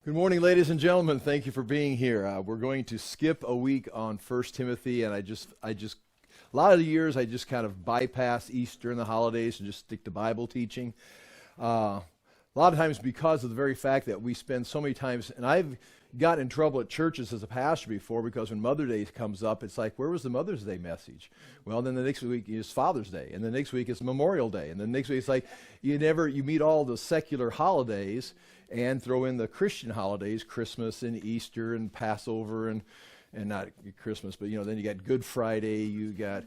Good morning, ladies and gentlemen. Thank you for being here. We're going to skip a week on 1 Timothy, and a lot of the years I just kind of bypass Easter and the holidays and just stick to Bible teaching. A lot of times because of the very fact that we spend so many times, and I've got in trouble at churches as a pastor before because when Mother's Day comes up, it's like, where was the Mother's Day message? Well, then the next week is Father's Day, and the next week is Memorial Day, and the next week it's like you meet all the secular holidays and throw in the Christian holidays, Christmas and Easter and Passover and not Christmas, but then you got Good Friday, you got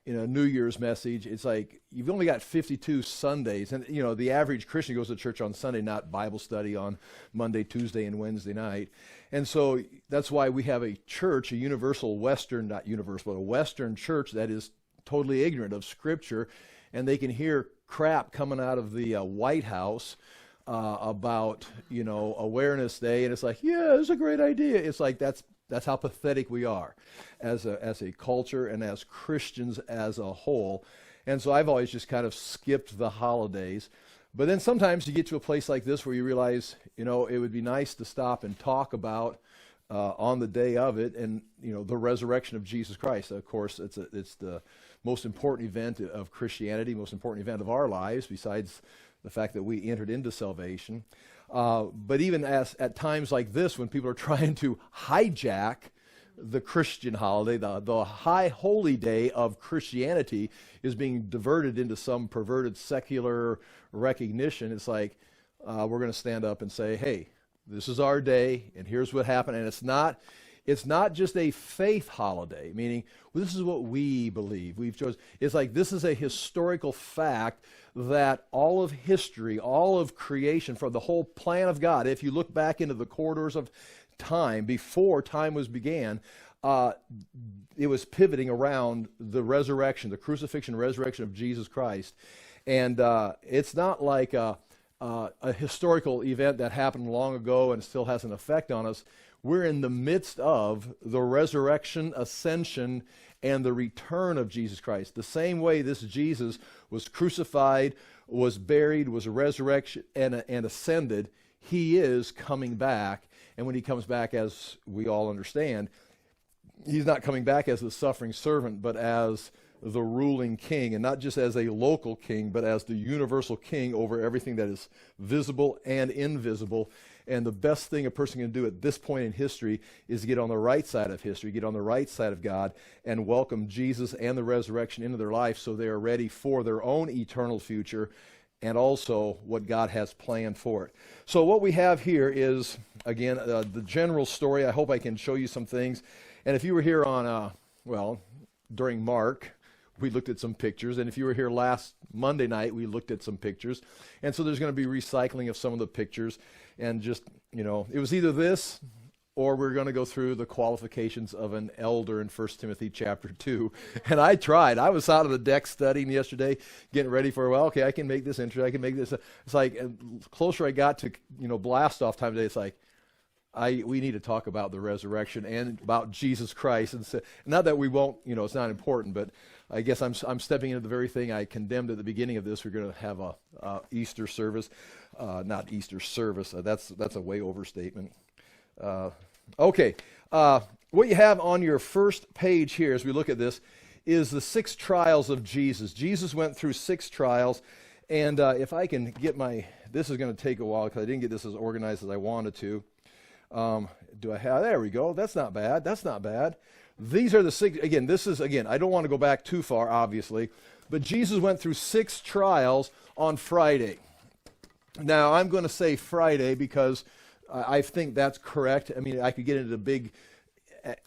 New Year's message. It's like you've only got 52 Sundays, and the average Christian goes to church on Sunday, not Bible study on Monday, Tuesday, and Wednesday night. And so that's why we have a church, a Western church that is totally ignorant of Scripture, and they can hear crap coming out of the White House about Awareness Day, and it's like, yeah, it's a great idea. It's like that's how pathetic we are as a culture and as Christians as a whole. And so I've always just kind of skipped the holidays. But then sometimes you get to a place like this where you realize, it would be nice to stop and talk about on the day of it, and the resurrection of Jesus Christ. Of course, it's the most important event of Christianity, most important event of our lives, besides the fact that we entered into salvation. But even at times like this, when people are trying to hijack the Christian holiday, the high holy day of Christianity is being diverted into some perverted secular recognition, it's like we're going to stand up and say, hey, this is our day, and here's what happened. And it's not just a faith holiday, meaning this is what we believe. We've chosen. It's like this is a historical fact that all of history, all of creation, from the whole plan of God, if you look back into the corridors of time, before time was began, it was pivoting around the resurrection, the crucifixion, resurrection of Jesus Christ. And it's not like a historical event that happened long ago and still has an effect on us. We're in the midst of the resurrection, ascension, and the return of Jesus Christ. The same way this Jesus was crucified, was buried, was resurrected, and ascended, he is coming back. And when he comes back, as we all understand, he's not coming back as the suffering servant, but as the ruling king, and not just as a local king, but as the universal king over everything that is visible and invisible. And the best thing a person can do at this point in history is get on the right side of history, get on the right side of God, and welcome Jesus and the resurrection into their life so they are ready for their own eternal future and also what God has planned for it. So what we have here is, again, the general story. I hope I can show you some things. And if you were here on, during Mark, we looked at some pictures, and if you were here last Monday night, we looked at some pictures. And so there's going to be recycling of some of the pictures, and just, it was either this, or we're going to go through the qualifications of an elder in 1 Timothy chapter 2. And I tried. I was out of the deck studying yesterday, getting ready for, okay, I can make this interesting, I can make this. It's like, closer I got to, blast off time today, it's like, we need to talk about the resurrection and about Jesus Christ. And so, not that we won't, it's not important, but I guess I'm stepping into the very thing I condemned at the beginning of this. We're going to have a Easter service, not Easter service. That's a way overstatement. Okay, what you have on your first page here as we look at this is the 6 trials of Jesus. Jesus went through 6 trials, and if I can get this is going to take a while because I didn't get this as organized as I wanted to. Do I have, there we go. That's not bad. That's not bad. These are the 6, I don't want to go back too far, obviously, but Jesus went through 6 trials on Friday. Now, I'm going to say Friday because I think that's correct. I mean, I could get into a big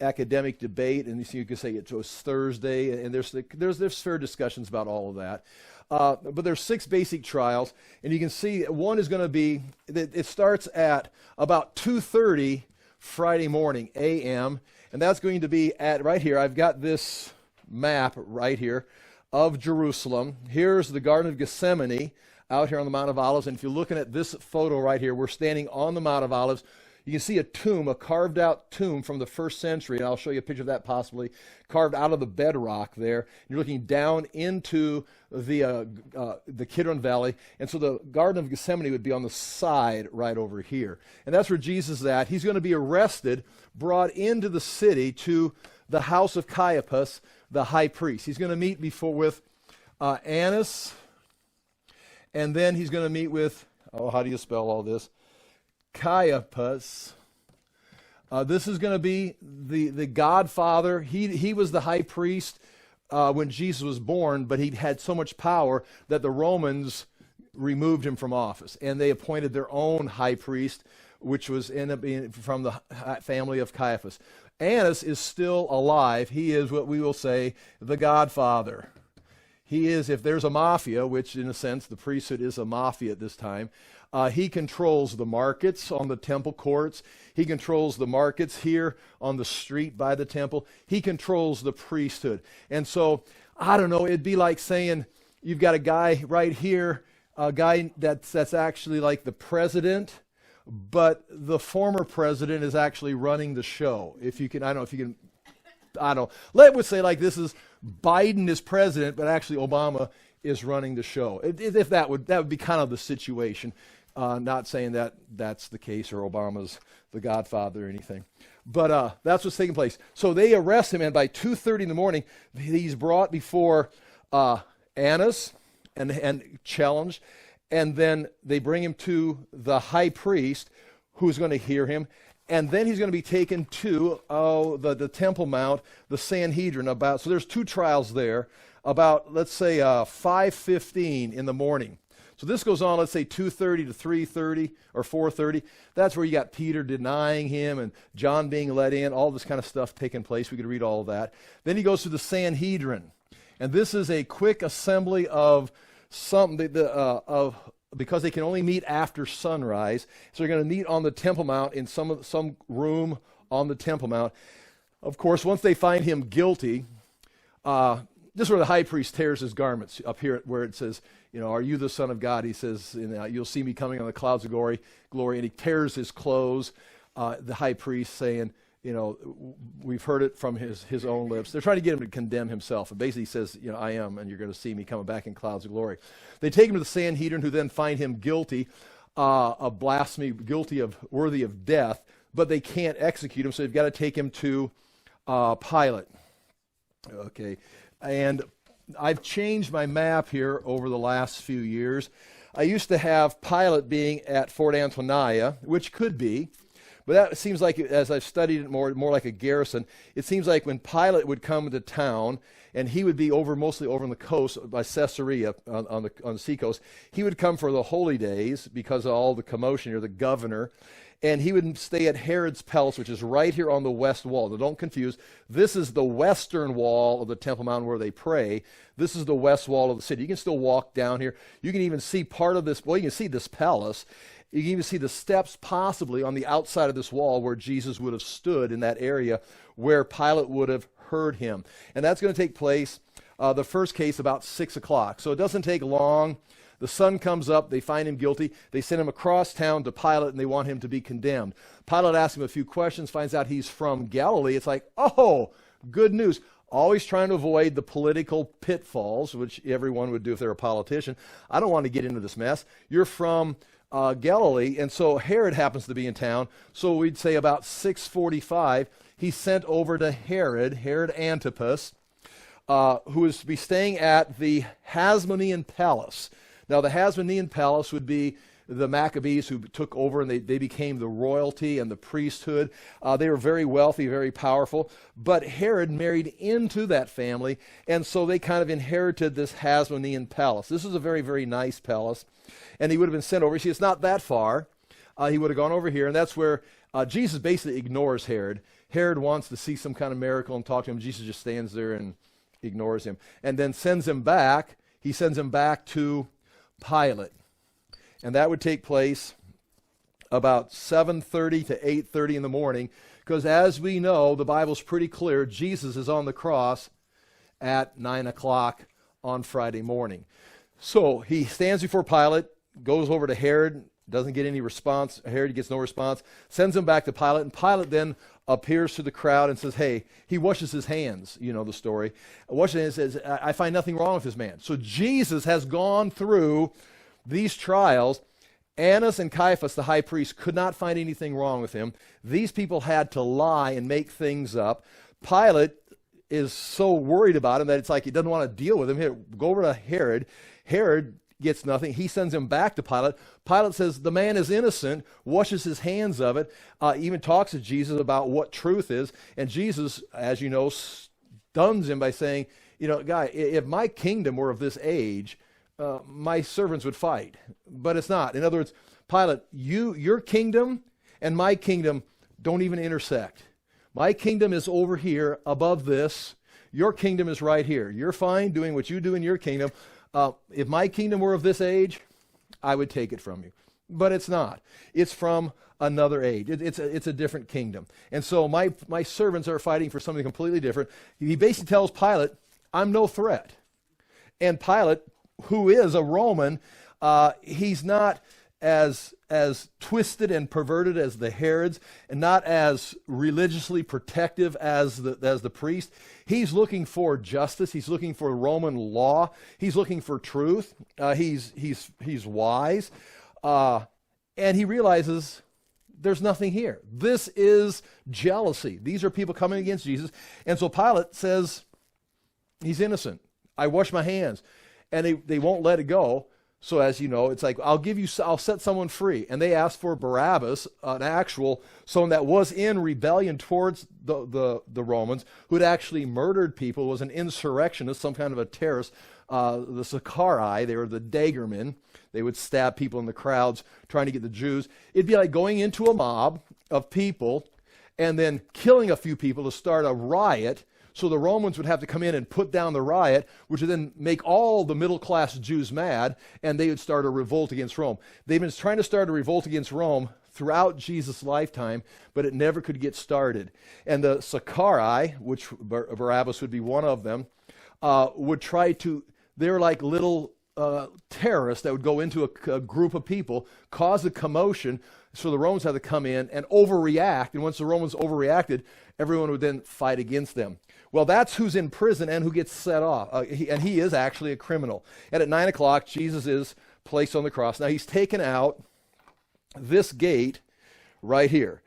academic debate, and you could say it was Thursday, and there's fair discussions about all of that. But there's 6 basic trials, and you can see one is going to be, it starts at about 2:30 Friday morning, a.m., and that's going to be at, right here, I've got this map right here of Jerusalem. Here's the Garden of Gethsemane out here on the Mount of Olives, and if you're looking at this photo right here, we're standing on the Mount of Olives. You can see a tomb, a carved out tomb from the first century, and I'll show you a picture of that possibly, carved out of the bedrock there. You're looking down into the Kidron Valley, and so the Garden of Gethsemane would be on the side right over here. And that's where Jesus is at. He's going to be arrested, brought into the city to the house of Caiaphas, the high priest. He's going to meet with Annas, and then he's going to meet with, how do you spell all this? Caiaphas. This is going to be the godfather. He was the high priest when Jesus was born, but he had so much power that the Romans removed him from office, and they appointed their own high priest, which was ended up being from the family of Caiaphas. Annas is still alive. He is what we will say the godfather. He is, if there's a mafia, which in a sense the priesthood is a mafia at this time, he controls the markets on the temple courts. He controls the markets here on the street by the temple. He controls the priesthood. And so, I don't know, it'd be like saying you've got a guy right here, a guy that's actually like the president, but the former president is actually running the show. If you can, I don't know if you can, I don't know. Let's say like this is Biden is president, but actually Obama is running the show. If that would be kind of the situation. Not saying that that's the case or Obama's the godfather or anything. But that's what's taking place. So they arrest him, and by 2:30 in the morning, he's brought before Annas and challenged. And then they bring him to the high priest, who's going to hear him. And then he's going to be taken to the Temple Mount, the Sanhedrin. So there's two trials there, about, let's say, 5:15 in the morning. So this goes on, let's say, 2:30 to 3:30 or 4:30. That's where you got Peter denying him and John being let in, all this kind of stuff taking place. We could read all of that. Then he goes to the Sanhedrin. And this is a quick assembly of because they can only meet after sunrise. So they're going to meet on the Temple Mount in some room on the Temple Mount. Of course, once they find him guilty, this is where the high priest tears his garments, up here where it says, are you the Son of God? He says, you'll see me coming on the clouds of glory, and he tears his clothes, the high priest saying, we've heard it from his own lips. They're trying to get him to condemn himself. And basically he says, I am, and you're going to see me coming back in clouds of glory. They take him to the Sanhedrin, who then find him guilty of blasphemy, worthy of death, but they can't execute him, so they've got to take him to Pilate. Okay, and I've changed my map here over the last few years. I used to have Pilate being at Fort Antonia, which could be, but that seems like, as I've studied it more like a garrison, it seems like when Pilate would come to town, and he would be mostly over on the coast by Caesarea on the seacoast, he would come for the holy days because of all the commotion here, the governor, and he would stay at Herod's palace, which is right here on the west wall. Now, don't confuse. This is the western wall of the Temple Mount where they pray. This is the west wall of the city. You can still walk down here. You can even see part of this. Well, you can see this palace. You can even see the steps possibly on the outside of this wall where Jesus would have stood in that area where Pilate would have heard him. And that's going to take place, the first case, about 6 o'clock. So it doesn't take long. The sun comes up, they find him guilty, they send him across town to Pilate, and they want him to be condemned. Pilate asks him a few questions, finds out he's from Galilee. It's like, oh, good news. Always trying to avoid the political pitfalls, which everyone would do if they're a politician. I don't want to get into this mess. You're from Galilee, and so Herod happens to be in town, so we'd say about 6:45, he's sent over to Herod Antipas, who is to be staying at the Hasmonean Palace. Now, the Hasmonean Palace would be the Maccabees who took over, and they became the royalty and the priesthood. They were very wealthy, very powerful, but Herod married into that family, and so they kind of inherited this Hasmonean Palace. This is a very, very nice palace, and he would have been sent over. See, it's not that far. He would have gone over here, and that's where Jesus basically ignores Herod. Herod wants to see some kind of miracle and talk to him. Jesus just stands there and ignores him, and then sends him back. He sends him back to Pilate. And that would take place about 7:30 to 8:30 in the morning, because as we know, the Bible's pretty clear, Jesus is on the cross at 9 o'clock on Friday morning. So he stands before Pilate, goes over to Herod, Doesn't get any response. Herod gets no response. Sends him back to Pilate, and Pilate then appears to the crowd and says, hey, he washes his hands, you know the story. Washes his hands and says, I find nothing wrong with this man. So Jesus has gone through these trials. Annas and Caiaphas, the high priest, could not find anything wrong with him. These people had to lie and make things up. Pilate is so worried about him that it's like he doesn't want to deal with him. Here, go over to Herod. Herod gets nothing. He sends him back to Pilate. Pilate says the man is innocent, washes his hands of it, even talks to Jesus about what truth is. And Jesus, as you know, stuns him by saying, you know, guy, if my kingdom were of this age, my servants would fight. But it's not. In other words, Pilate, your kingdom and my kingdom don't even intersect. My kingdom is over here above this. Your kingdom is right here. You're fine doing what you do in your kingdom. If my kingdom were of this age, I would take it from you. But it's not. It's from another age. It's a different kingdom. And so my servants are fighting for something completely different. He basically tells Pilate, I'm no threat. And Pilate, who is a Roman, he's not as twisted and perverted as the Herods, and not as religiously protective as the priest. He's looking for justice. He's looking for Roman law. He's looking for truth. He's wise, and he realizes there's nothing here. This is jealousy. These are people coming against Jesus, and so Pilate says he's innocent. I wash my hands, and they won't let it go. So as you know, it's like, I'll set someone free. And they asked for Barabbas, someone that was in rebellion towards the Romans, who had actually murdered people, was an insurrectionist, some kind of a terrorist. The Sicarii, they were the daggermen. They would stab people in the crowds trying to get the Jews. It'd be like going into a mob of people and then killing a few people to start a riot. So the Romans would have to come in and put down the riot, which would then make all the middle-class Jews mad, and they would start a revolt against Rome. They've been trying to start a revolt against Rome throughout Jesus' lifetime, but it never could get started. And the Sicarii, which Barabbas would be one of them, would try to, they're like little terrorists that would go into a group of people, cause a commotion, so the Romans had to come in and overreact, and once the Romans overreacted, everyone would then fight against them. Well, that's who's in prison and who gets set off. And he is actually a criminal. And at 9 o'clock, Jesus is placed on the cross. Now, he's taken out this gate right here.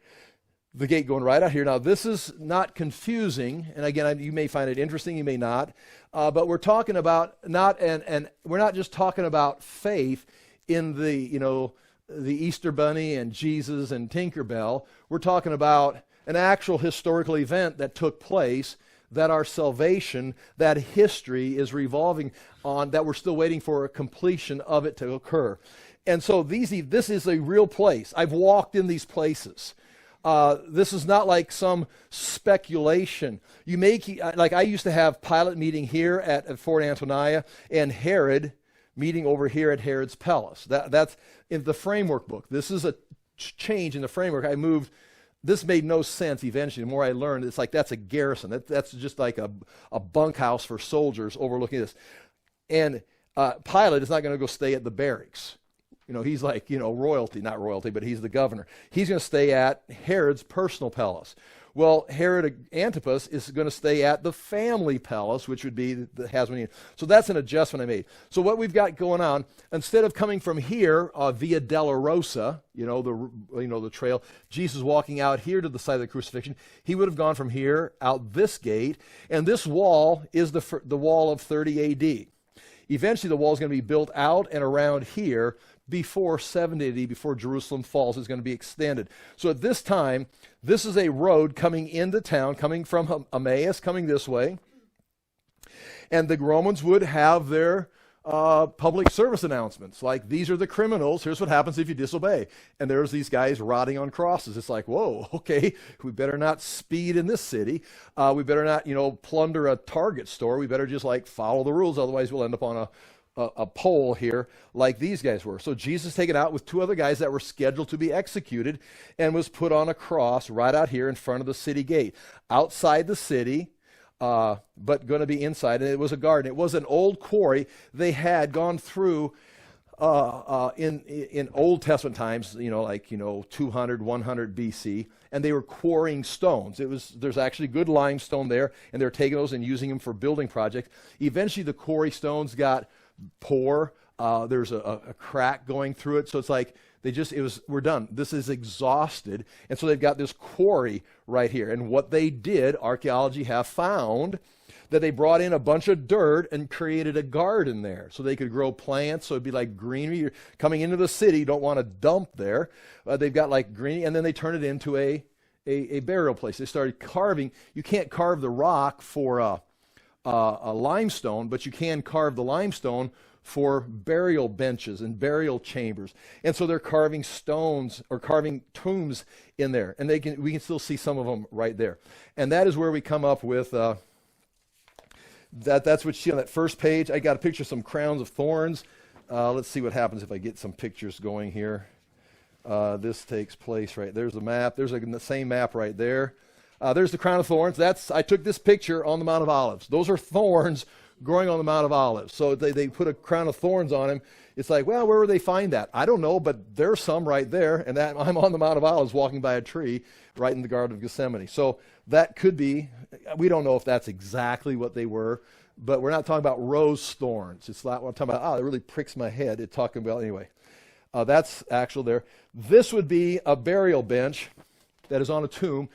The gate going right out here. Now, this is not confusing. And again, you may find it interesting, you may not. But we're talking about and we're not just talking about faith in the Easter Bunny and Jesus and Tinkerbell. We're talking about an actual historical event that took place, that our salvation, that history is revolving on, that we're still waiting for a completion of it to occur. And so this is a real place. I've walked in these places. This is not like some speculation. Like I used to have Pilate meeting here at Fort Antonia and Herod meeting over here at Herod's palace. That's in the framework book. This is a change in the framework. I moved. This made no sense eventually. The more I learned, it's like that's a garrison. That's just like a bunkhouse for soldiers overlooking this. And Pilate is not going to go stay at the barracks. He's like, royalty, not royalty, but he's the governor. He's going to stay at Herod's personal palace. Well, Herod Antipas is going to stay at the family palace, which would be the Hasmonean. So that's an adjustment I made. So what we've got going on, instead of coming from here via Dolorosa, the trail, Jesus walking out here to the site of the crucifixion, he would have gone from here out this gate, and this wall is the wall of 30 A.D. Eventually, the wall is going to be built out and around here before 70 AD, before Jerusalem falls, is going to be extended. So at this time, this is a road coming into town, coming from Emmaus, coming this way. And the Romans would have their public service announcements, like, these are the criminals, here's what happens if you disobey. And there's these guys rotting on crosses. It's like, whoa, okay, we better not speed in this city. We better not, plunder a Target store. We better just follow the rules, otherwise we'll end up on a pole here like these guys were. So Jesus taken out with two other guys that were scheduled to be executed and was put on a cross right out here in front of the city gate. Outside the city, but going to be inside. And it was a garden. It was an old quarry. They had gone through in Old Testament times, like 200, 100 BC, and they were quarrying stones. There's actually good limestone there, and they're taking those and using them for building projects. Eventually, the quarry stones got poor. There's a crack going through it, so it's like we're done. This is exhausted, and so they've got this quarry right here. And what they did, archaeology have found that they brought in a bunch of dirt and created a garden there so they could grow plants. So it'd be like greenery. You're coming into the city, you don't want to dump there. They've got like green, and then they turn it into a burial place. They started carving. You can't carve the rock for a limestone, but you can carve the limestone for burial benches and burial chambers. And so they're carving stones or carving tombs in there. And we can still see some of them right there. And that is where we come up with that's what you see on that first page. I got a picture of some crowns of thorns. Let's see what happens if I get some pictures going here. This takes place right there's the map. There's the same map right there. There's the crown of thorns. I took this picture on the Mount of Olives. Those are thorns growing on the Mount of Olives. So they put a crown of thorns on him. It's like, well, where would they find that? I don't know, but there's some right there. And I'm on the Mount of Olives walking by a tree right in the Garden of Gethsemane. So that could be, we don't know if that's exactly what they were, but we're not talking about rose thorns. It's not what I'm talking about, it really pricks my head. It's talking about, anyway. That's actual there. This would be a burial bench that is on a tomb.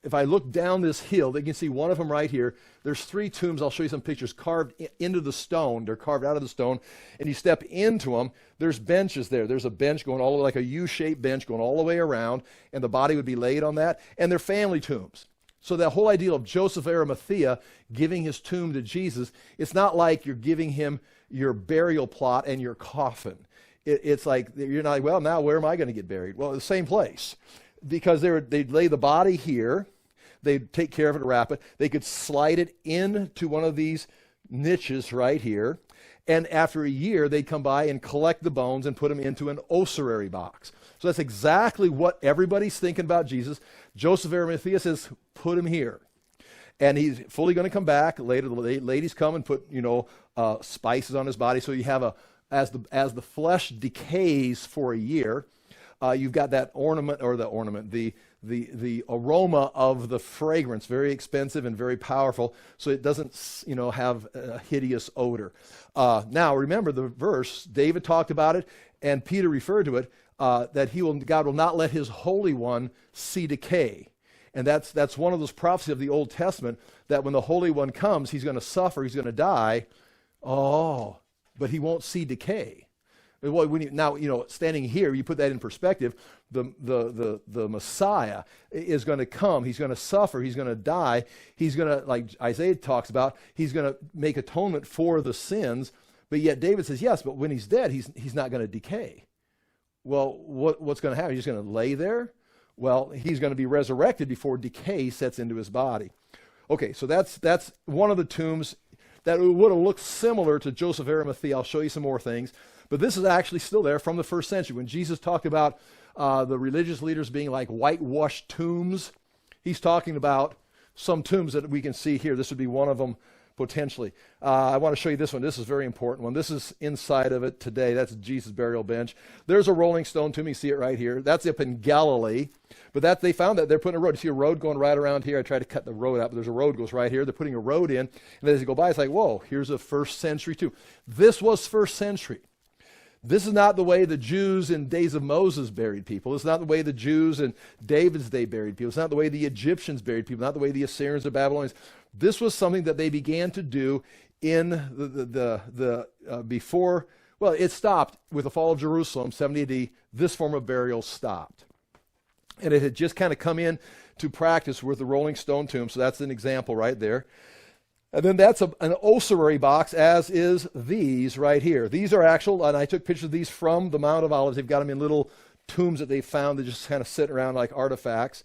If I look down this hill, you can see one of them right here. There's 3 tombs. I'll show you some pictures carved into the stone. They're carved out of the stone. And you step into them, there's benches there. There's a bench going all the way, like a U-shaped bench going all the way around, and the body would be laid on that. And they're family tombs. So that whole idea of Joseph of Arimathea giving his tomb to Jesus, it's not like you're giving him your burial plot and your coffin. It's like, you're not like, well, now where am I going to get buried? Well, the same place. Because they'd lay the body here, they'd take care of it, wrap it. They could slide it into one of these niches right here, and after a year, they'd come by and collect the bones and put them into an ossuary box. So that's exactly what everybody's thinking about Jesus. Joseph of Arimathea says, put him here. And he's fully going to come back. Later, the ladies come and put, spices on his body. So you have as the flesh decays for a year, you've got that the aroma of the fragrance, very expensive and very powerful, so it doesn't, have a hideous odor. Now, remember the verse, David talked about it, and Peter referred to it, that God will not let his Holy One see decay. And that's one of those prophecies of the Old Testament, that when the Holy One comes, he's going to suffer, he's going to die. Oh, but he won't see decay. Well, standing here, you put that in perspective, the Messiah is going to come, he's going to suffer, he's going to die, he's going to, like Isaiah talks about, he's going to make atonement for the sins, but yet David says, yes, but when he's dead, he's not going to decay. Well, what's going to happen? He's going to lay there? Well, he's going to be resurrected before decay sets into his body. Okay, so that's one of the tombs that would have looked similar to Joseph of Arimathea. I'll show you some more things. But this is actually still there from the first century. When Jesus talked about the religious leaders being like whitewashed tombs, he's talking about some tombs that we can see here. This would be one of them potentially. I want to show you this one. This is a very important one. This is inside of it today. That's Jesus' burial bench. There's a rolling stone tomb. You see it right here. That's up in Galilee. But they found that they're putting a road. You see a road going right around here. I tried to cut the road out, but there's a road goes right here. They're putting a road in. And as you go by, it's like, whoa, here's a first century tomb. This was first century. This is not the way the Jews in days of Moses buried people. It's not the way the Jews in David's day buried people. It's not the way the Egyptians buried people, not the way the Assyrians or Babylonians. This was something that they began to do in before, well, it stopped with the fall of Jerusalem, 70 AD. This form of burial stopped. And it had just kind of come in to practice with the rolling stone tomb. So that's an example right there. And then that's an ossuary box, as is these right here. These are actual, and I took pictures of these from the Mount of Olives. They've got them in little tombs that they found that just kind of sit around like artifacts.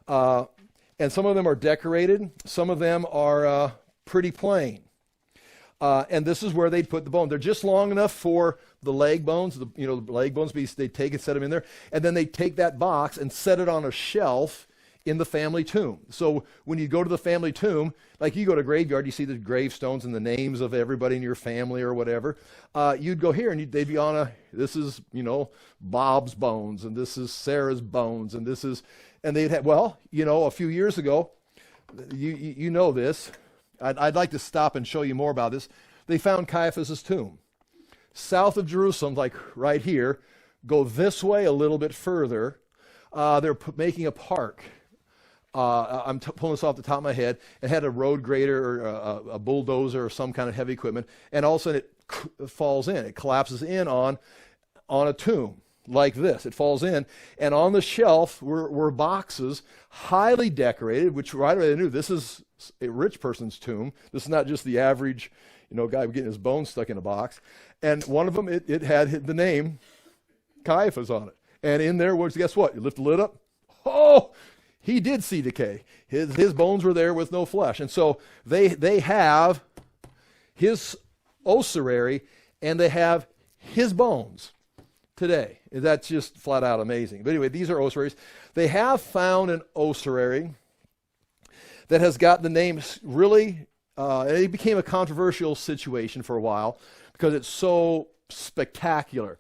And some of them are decorated. Some of them are pretty plain. And this is where they'd put the bone. They're just long enough for the leg bones. The leg bones, they take and set them in there. And then they take that box and set it on a shelf in the family tomb. So when you go to the family tomb, like you go to a graveyard, you see the gravestones and the names of everybody in your family or whatever. You'd go here and they'd be on this is, Bob's bones, and this is Sarah's bones, and and they'd have, a few years ago, you know this. I'd like to stop and show you more about this. They found Caiaphas' tomb. South of Jerusalem, like right here, go this way a little bit further. They're making a park. I'm pulling this off the top of my head. It had a road grader or a bulldozer or some kind of heavy equipment, and all of a sudden it falls in. It collapses in on a tomb like this. It falls in, and on the shelf were boxes, highly decorated, which right away they knew this is a rich person's tomb. This is not just the average, guy getting his bones stuck in a box. And one of them, it had the name Caiaphas on it. And in there was, guess what? You lift the lid up. Oh, he did see decay. His bones were there with no flesh. And so they have his ossuary and they have his bones today. That's just flat out amazing. But anyway, these are ossuaries. They have found an ossuary that has got the name really, it became a controversial situation for a while because it's so spectacular.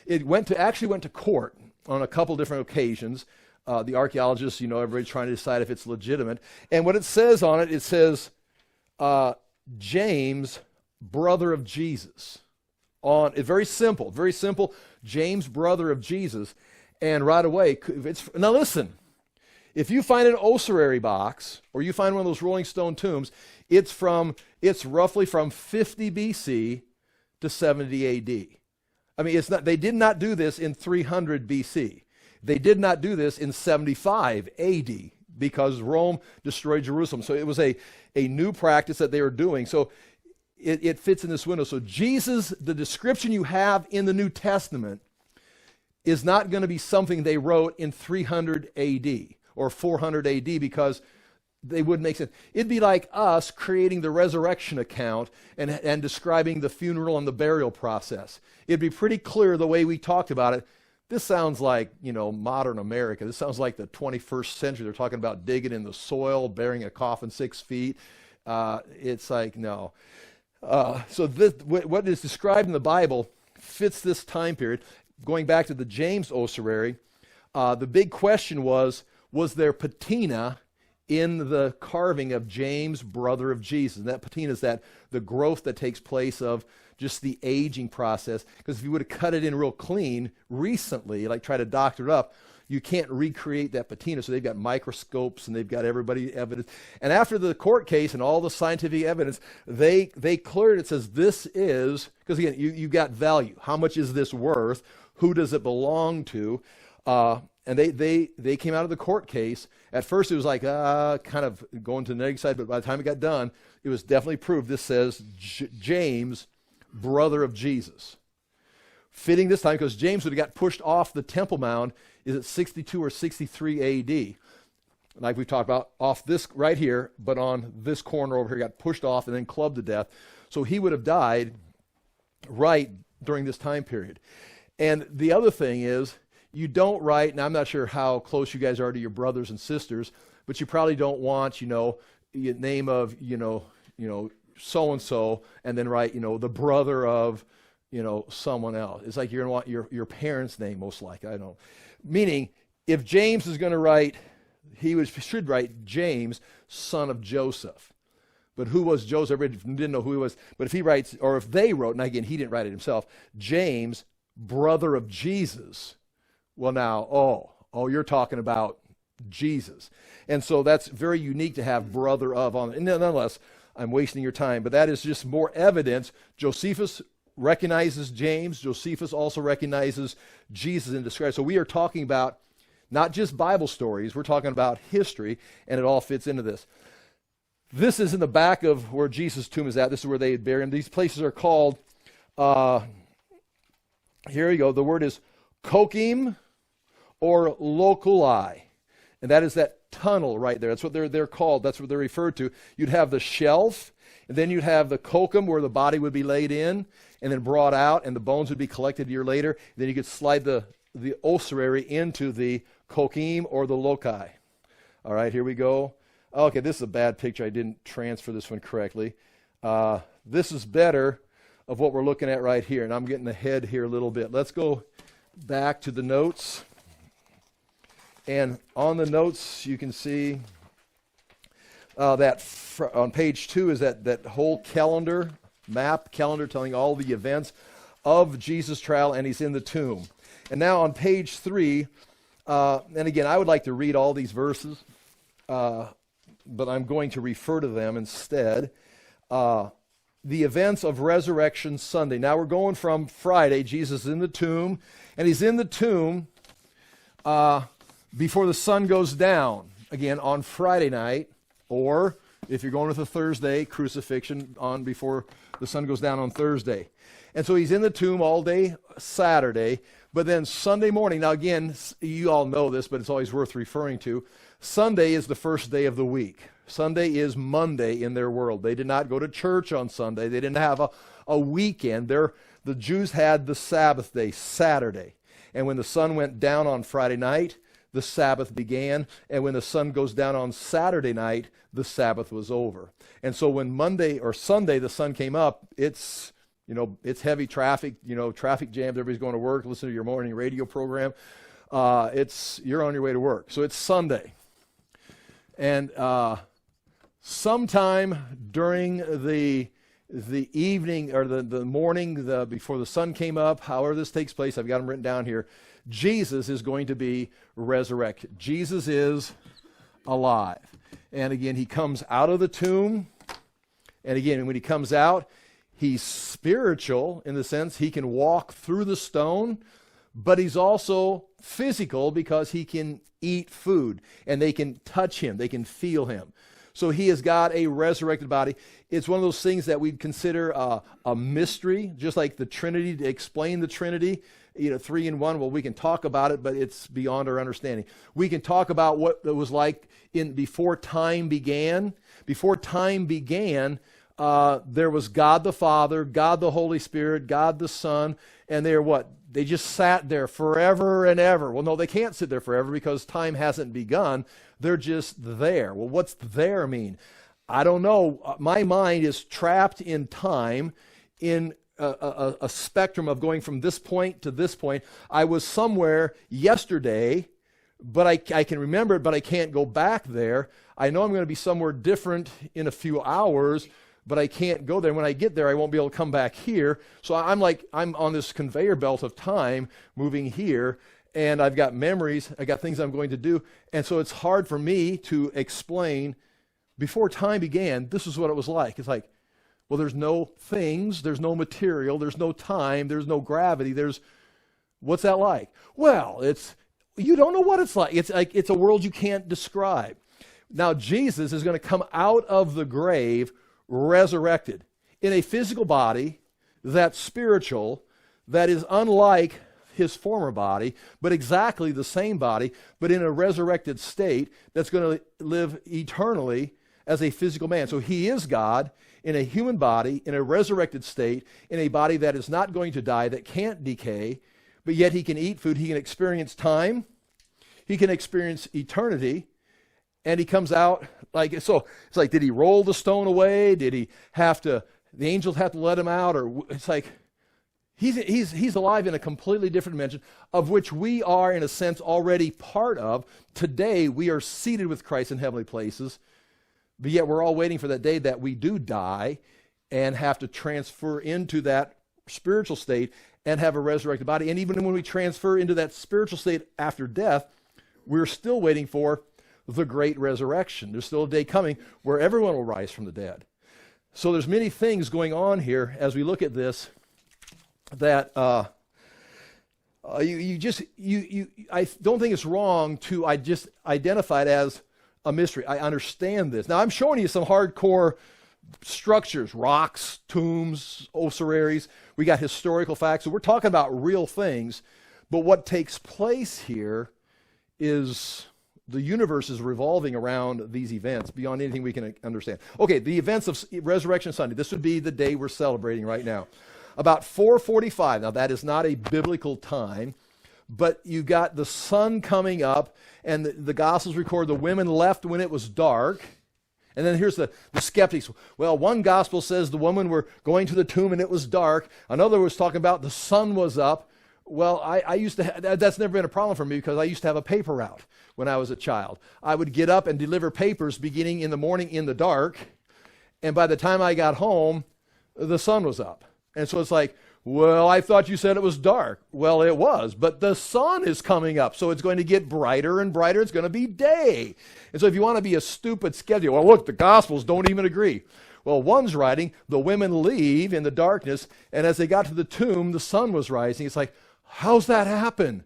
It actually went to court on a couple different occasions. The archaeologists, everybody's trying to decide if it's legitimate. And what it says on it says, James, brother of Jesus. It's very simple, James, brother of Jesus. And right away, now listen, if you find an ossuary box, or you find one of those Rolling Stone tombs, it's roughly from 50 BC to 70 AD. I mean, they did not do this in 300 BC. They did not do this in 75 AD because Rome destroyed Jerusalem. So it was a new practice that they were doing. So it fits in this window. So Jesus, the description you have in the New Testament, is not going to be something they wrote in 300 AD or 400 AD because they wouldn't make sense. It'd be like us creating the resurrection account and describing the funeral and the burial process. It'd be pretty clear the way we talked about it. This sounds like, modern America. This sounds like the 21st century. They're talking about digging in the soil, burying a coffin 6 feet. It's like, no. So what is described in the Bible fits this time period. Going back to the James ossuary, the big question was there patina in the carving of James, brother of Jesus? And that patina is the growth that takes place of just the aging process. Because if you would have cut it in real clean recently, like try to doctor it up, you can't recreate that patina. So they've got microscopes and they've got everybody evidence. And after the court case and all the scientific evidence, they cleared it. Says this is, because again, you got value. How much is this worth? Who does it belong to? And they came out of the court case. At first it was like kind of going to the negative side, but by the time it got done, it was definitely proved. This says James, brother of Jesus. Fitting this time because James would have got pushed off the Temple Mount is at 62 or 63 AD. Like we've talked about, off this right here, but on this corner over here, got pushed off and then clubbed to death. So he would have died right during this time period. And the other thing is, you don't write, and I'm not sure how close you guys are to your brothers and sisters, but you probably don't want, name of, so-and-so, and then write, the brother of, someone else. It's like you're going to want your parents' name, most likely. I don't know. Meaning, if James is going to write, should write James, son of Joseph. But who was Joseph? Everybody didn't know who he was. But if he writes, or if they wrote, and again, he didn't write it himself, James, brother of Jesus. Well, now, you're talking about Jesus. And so that's very unique to have brother of on it. And nonetheless, I'm wasting your time, but that is just more evidence. Josephus recognizes James. Josephus also recognizes Jesus in describes. So we are talking about not just Bible stories, we're talking about history, and it all fits into this. This is in the back of where Jesus' tomb is at. This is where they had buried him. These places are called, here you go, the word is Kokim or Loculi. And that is that tunnel right there. That's what they're called. That's what they're referred to. You'd have the shelf, and then you'd have the kokum where the body would be laid in and then brought out, and the bones would be collected a year later. Then you could slide the ossuary into the kokim or the loci. All right, here we go. Okay, this is a bad picture. I didn't transfer this one correctly. This is better of what we're looking at right here, and I'm getting ahead here a little bit. Let's go back to the notes. And on the notes, you can see that on page 2 is that whole calendar telling all the events of Jesus' trial, and he's in the tomb. And now on page 3, and again, I would like to read all these verses, but I'm going to refer to them instead. The events of Resurrection Sunday. Now we're going from Friday, Jesus is in the tomb, and he's in the tomb before the sun goes down, again, on Friday night, or if you're going with a Thursday, crucifixion on before the sun goes down on Thursday. And so he's in the tomb all day Saturday, but then Sunday morning, now again, you all know this, but it's always worth referring to, Sunday is the first day of the week. Sunday is Monday in their world. They did not go to church on Sunday. They didn't have a weekend. The Jews had the Sabbath day, Saturday. And when the sun went down on Friday night, the Sabbath began. And when the sun goes down on Saturday night, the Sabbath was over. And so when Monday or Sunday the sun came up, it's heavy traffic, traffic jams. Everybody's going to work, listen to your morning radio program. You're on your way to work. So it's Sunday. And sometime during the evening or the morning before the sun came up, however this takes place, I've got them written down here, Jesus is going to be resurrected. Jesus is alive. And again, he comes out of the tomb. And again, when he comes out, he's spiritual in the sense he can walk through the stone, but he's also physical because he can eat food and they can touch him, they can feel him. So he has got a resurrected body. It's one of those things that we'd consider a mystery, just like the Trinity. To explain the Trinity, 3 in 1, well, we can talk about it, but it's beyond our understanding. We can talk about what it was like before time began. Before time began, there was God the Father, God the Holy Spirit, God the Son, and they're what? They just sat there forever and ever. Well, no, they can't sit there forever because time hasn't begun. They're just there. Well, what's there mean? I don't know. My mind is trapped in time in a spectrum of going from this point to this point. I was somewhere yesterday, but I can remember it, but I can't go back there. I know I'm going to be somewhere different in a few hours, but I can't go there. When I get there, I won't be able to come back here. So I'm on this conveyor belt of time moving here, and I've got memories, I got things I'm going to do, and so it's hard for me to explain, before time began, this is what it was like. It's like, well, there's no things, there's no material, there's no time, there's no gravity, what's that like? Well, you don't know what it's like. It's a world you can't describe. Now, Jesus is going to come out of the grave resurrected in a physical body that's spiritual, that is unlike his former body, but exactly the same body, but in a resurrected state that's going to live eternally as a physical man. So he is God in a human body, in a resurrected state, in a body that is not going to die, that can't decay, but yet he can eat food, he can experience time, he can experience eternity, and he comes out so it's like, did he roll the stone away? Did he the angels have to let him out? Or it's like, he's alive in a completely different dimension, of which we are, in a sense, already part of. Today, we are seated with Christ in heavenly places, but yet we're all waiting for that day that we do die and have to transfer into that spiritual state and have a resurrected body. And even when we transfer into that spiritual state after death, we're still waiting for the great resurrection. There's still a day coming where everyone will rise from the dead. So there's many things going on here as we look at this that I don't think it's wrong to just identify it as a mystery. I understand this. Now I'm showing you some hardcore structures, rocks, tombs, ossuaries. We got historical facts. So we're talking about real things. But what takes place here is the universe is revolving around these events beyond anything we can understand. Okay, the events of Resurrection Sunday. This would be the day we're celebrating right now. About 4:45. Now that is not a biblical time, but you got the sun coming up, and the Gospels record the women left when it was dark. And then here's the skeptics. Well, one gospel says the women were going to the tomb and it was dark. Another was talking about the sun was up. Well, I used to that's never been a problem for me because I used to have a paper route when I was a child. I would get up and deliver papers beginning in the morning in the dark, and by the time I got home, the sun was up. And so it's like, well, I thought you said it was dark. Well, it was, but the sun is coming up, so it's going to get brighter and brighter. It's going to be day. And so if you want to be a stupid skeptic, well, look, the Gospels don't even agree. Well, one's writing, the women leave in the darkness, and as they got to the tomb, the sun was rising. It's like, how's that happen?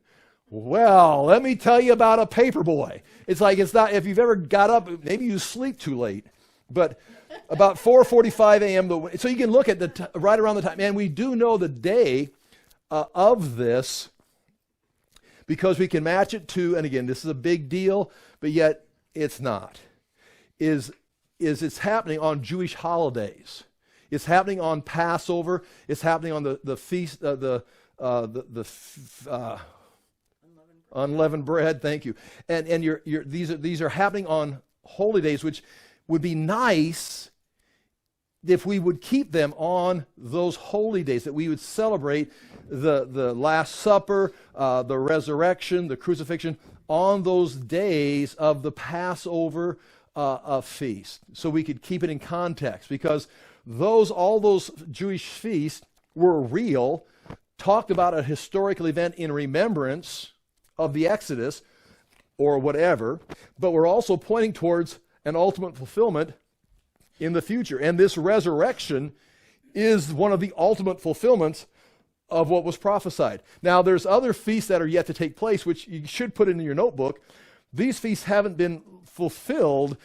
Well, let me tell you about a paper boy. It's like, it's not, if you've ever got up, maybe you sleep too late, but about 4:45 a.m., so you can look at right around the time, and we do know the day of this because we can match it to, and again, this is a big deal, but yet it's not, is it's happening on Jewish holidays. It's happening on Passover. It's happening on the feast, unleavened bread. Thank you. And these are happening on holy days, which would be nice if we would keep them on those holy days, that we would celebrate the Last Supper, the resurrection, the crucifixion on those days of the Passover feast. So we could keep it in context, because all those Jewish feasts were real, talked about a historical event in remembrance of the Exodus or whatever, but we're also pointing towards an ultimate fulfillment in the future. And this resurrection is one of the ultimate fulfillments of what was prophesied. Now, there's other feasts that are yet to take place, which you should put in your notebook. These feasts haven't been fulfilled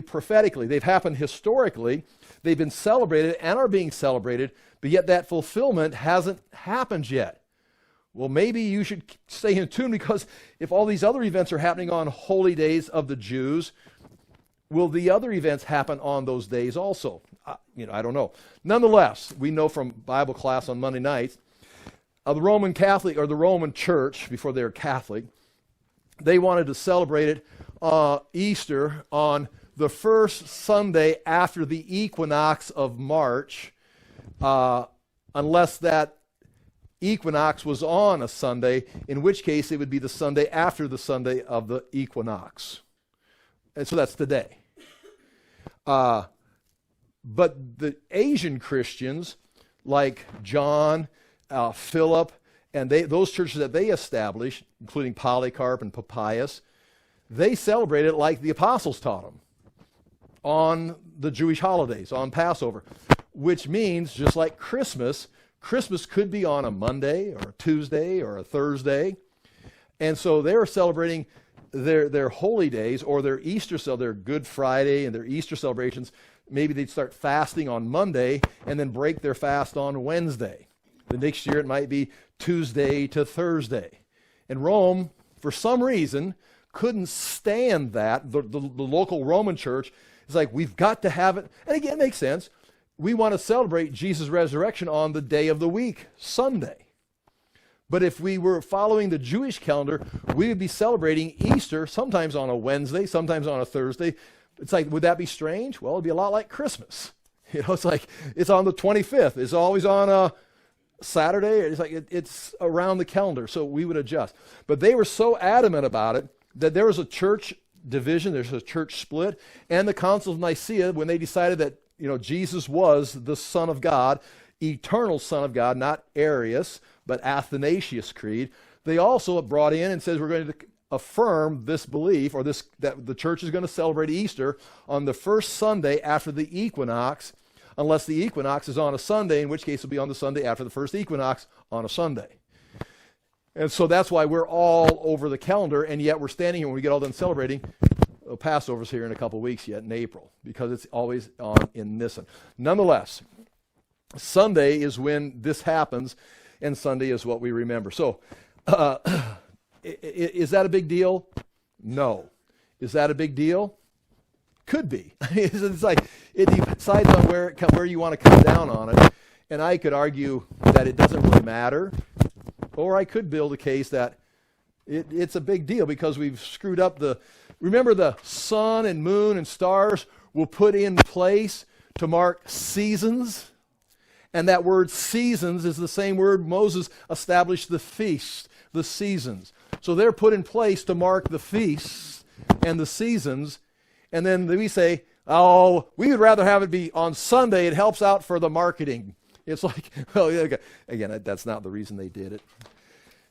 prophetically. They've happened historically. They've been celebrated and are being celebrated, but yet that fulfillment hasn't happened yet. Well, maybe you should stay in tune, because if all these other events are happening on holy days of the Jews, will the other events happen on those days also? I don't know. Nonetheless, we know from Bible class on Monday nights, the Roman Catholic, or the Roman Church, before they were Catholic, they wanted to celebrate it, Easter, on the first Sunday after the equinox of March, unless that equinox was on a Sunday, in which case it would be the Sunday after the Sunday of the equinox. And so that's today. But the Asian Christians, like John, Philip, and those churches that they established, including Polycarp and Papias, they celebrate it like the apostles taught them, on the Jewish holidays, on Passover, which means, just like Christmas could be on a Monday or a Tuesday or a Thursday. And so they were celebrating their holy days, or their Easter, their Good Friday and their Easter celebrations. Maybe they'd start fasting on Monday and then break their fast on Wednesday. The next year it might be Tuesday to Thursday. And Rome, for some reason, couldn't stand that. The local Roman church is like, we've got to have it. And again, it makes sense. We want to celebrate Jesus' resurrection on the day of the week, Sunday. But if we were following the Jewish calendar, we would be celebrating Easter sometimes on a Wednesday, sometimes on a Thursday. It's like, would that be strange? Well, it'd be a lot like Christmas. It's like, it's on the 25th. It's always on a Saturday. It's like, it's around the calendar, so we would adjust. But they were so adamant about it that there was a church division, there's a church split, and the Council of Nicaea, when they decided that Jesus was the Son of God, eternal Son of God, not Arius, but Athanasius Creed, they also brought in and says, we're going to affirm this belief, or this, that the church is going to celebrate Easter on the first Sunday after the equinox, unless the equinox is on a Sunday, in which case it'll be on the Sunday after the first equinox on a Sunday. And so that's why we're all over the calendar, and yet we're standing here when we get all done celebrating. Passover's here in a couple weeks yet in April, because it's always on in Nisan. Nonetheless, Sunday is when this happens, and Sunday is what we remember. So, is that a big deal? No. Is that a big deal? Could be. It's like, it decides on where you want to come down on it. And I could argue that it doesn't really matter. Or I could build a case that it's a big deal because we've screwed up remember the sun and moon and stars were put in place to mark seasons? And that word seasons is the same word Moses established the feast, the seasons. So they're put in place to mark the feasts and the seasons. And then we say, oh, we would rather have it be on Sunday. It helps out for the marketing. It's like, well, again, that's not the reason they did it.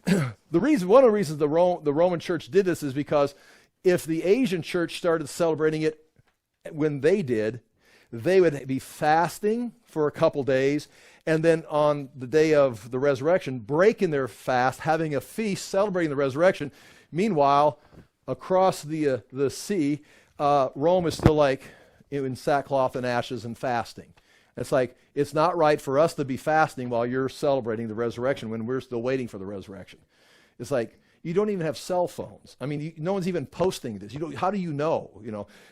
One of the reasons the Roman church did this is because if the Asian church started celebrating it when they did, they would be fasting for a couple days, and then on the day of the resurrection, breaking their fast, having a feast, celebrating the resurrection. Meanwhile, across the sea, Rome is still like in sackcloth and ashes and fasting. It's like, it's not right for us to be fasting while you're celebrating the resurrection when we're still waiting for the resurrection. It's like, you don't even have cell phones. I mean, no one's even posting this. How do you know?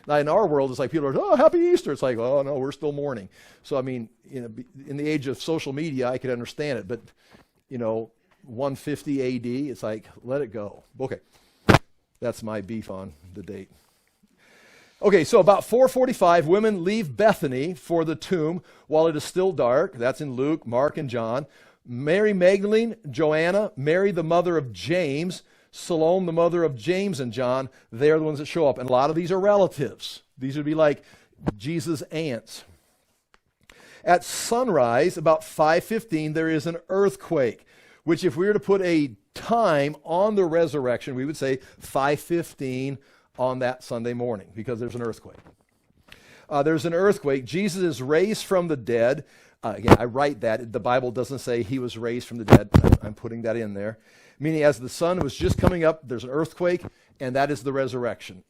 Now in our world, it's like people are, oh, happy Easter. It's like, oh no, we're still mourning. So I mean, in the age of social media, I could understand it, but 150 AD, it's like, let it go. Okay, that's my beef on the date. Okay, so about 4:45, women leave Bethany for the tomb while it is still dark. That's in Luke, Mark, and John. Mary Magdalene, Joanna, Mary the mother of James, Salome the mother of James and John, they're the ones that show up. And a lot of these are relatives. These would be like Jesus' aunts. At sunrise, about 5:15, there is an earthquake, which if we were to put a time on the resurrection, we would say 5:15 on that Sunday morning, because there's an earthquake. There's an earthquake. Jesus is raised from the dead. Again, I write that. The Bible doesn't say he was raised from the dead. I'm putting that in there. Meaning as the sun was just coming up, there's an earthquake, and that is the resurrection.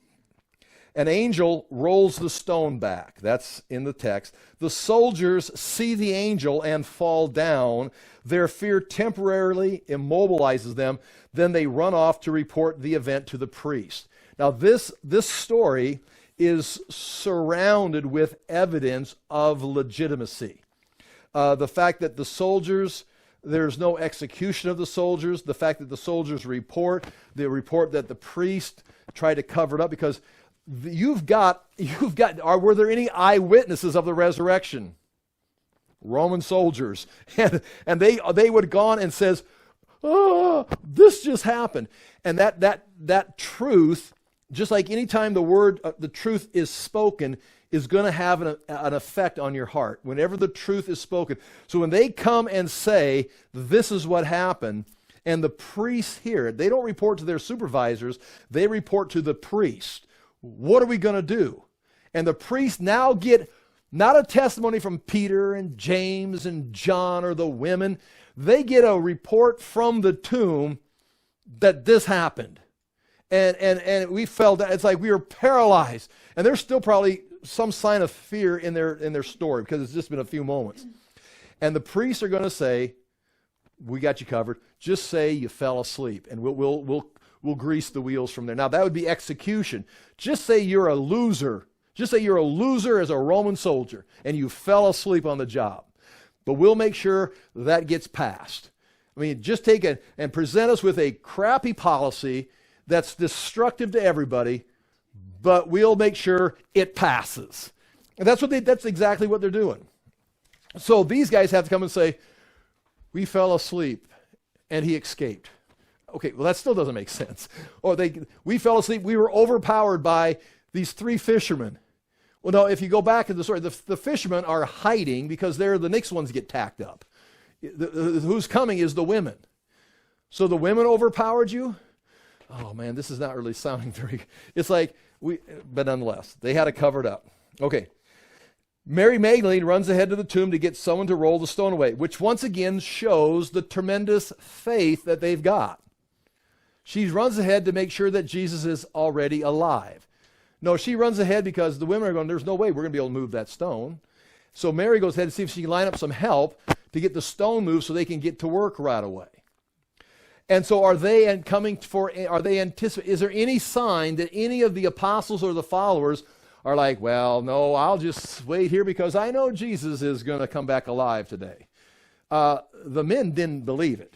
An angel rolls the stone back. That's in the text. The soldiers see the angel and fall down. Their fear temporarily immobilizes them. Then they run off to report the event to the priest. Now this story is surrounded with evidence of legitimacy. The fact that the soldiers, there's no execution of the soldiers, the fact that the soldiers report that the priest tried to cover it up, because were there any eyewitnesses of the resurrection? Roman soldiers. And they would have gone and says, oh, this just happened. And that truth, just like any time the truth is spoken, is going to have an effect on your heart whenever the truth is spoken. So when they come and say, this is what happened, and the priests hear it, they don't report to their supervisors, they report to the priest. What are we going to do? And the priests now get not a testimony from Peter and James and John or the women. They get a report from the tomb that this happened. And we felt that it's like we were paralyzed. And there's still probably some sign of fear in their story because it's just been a few moments. And the priests are going to say, we got you covered. Just say you fell asleep, and we'll grease the wheels from there. Now, that would be execution. Just say you're a loser. Just say you're a loser as a Roman soldier, and you fell asleep on the job. But we'll make sure that gets passed. I mean, just take it and present us with a crappy policy that's destructive to everybody, but we'll make sure it passes. And that's exactly what they're doing. So these guys have to come and say, we fell asleep and he escaped. Okay, well that still doesn't make sense. Or we fell asleep, we were overpowered by these three fishermen. Well, no, if you go back to the story, the fishermen are hiding because they're the next ones get tacked up. Who's coming is the women. So the women overpowered you? Oh man, this is not really sounding very, it's like, but nonetheless, they had it covered up. Okay. Mary Magdalene runs ahead to the tomb to get someone to roll the stone away, which once again shows the tremendous faith that they've got. She runs ahead to make sure that Jesus is already alive. No, she runs ahead because the women are going, there's no way we're going to be able to move that stone. So Mary goes ahead to see if she can line up some help to get the stone moved so they can get to work right away. And so are they anticipating, is there any sign that any of the apostles or the followers are like, well, no, I'll just wait here because I know Jesus is going to come back alive today. The men didn't believe it.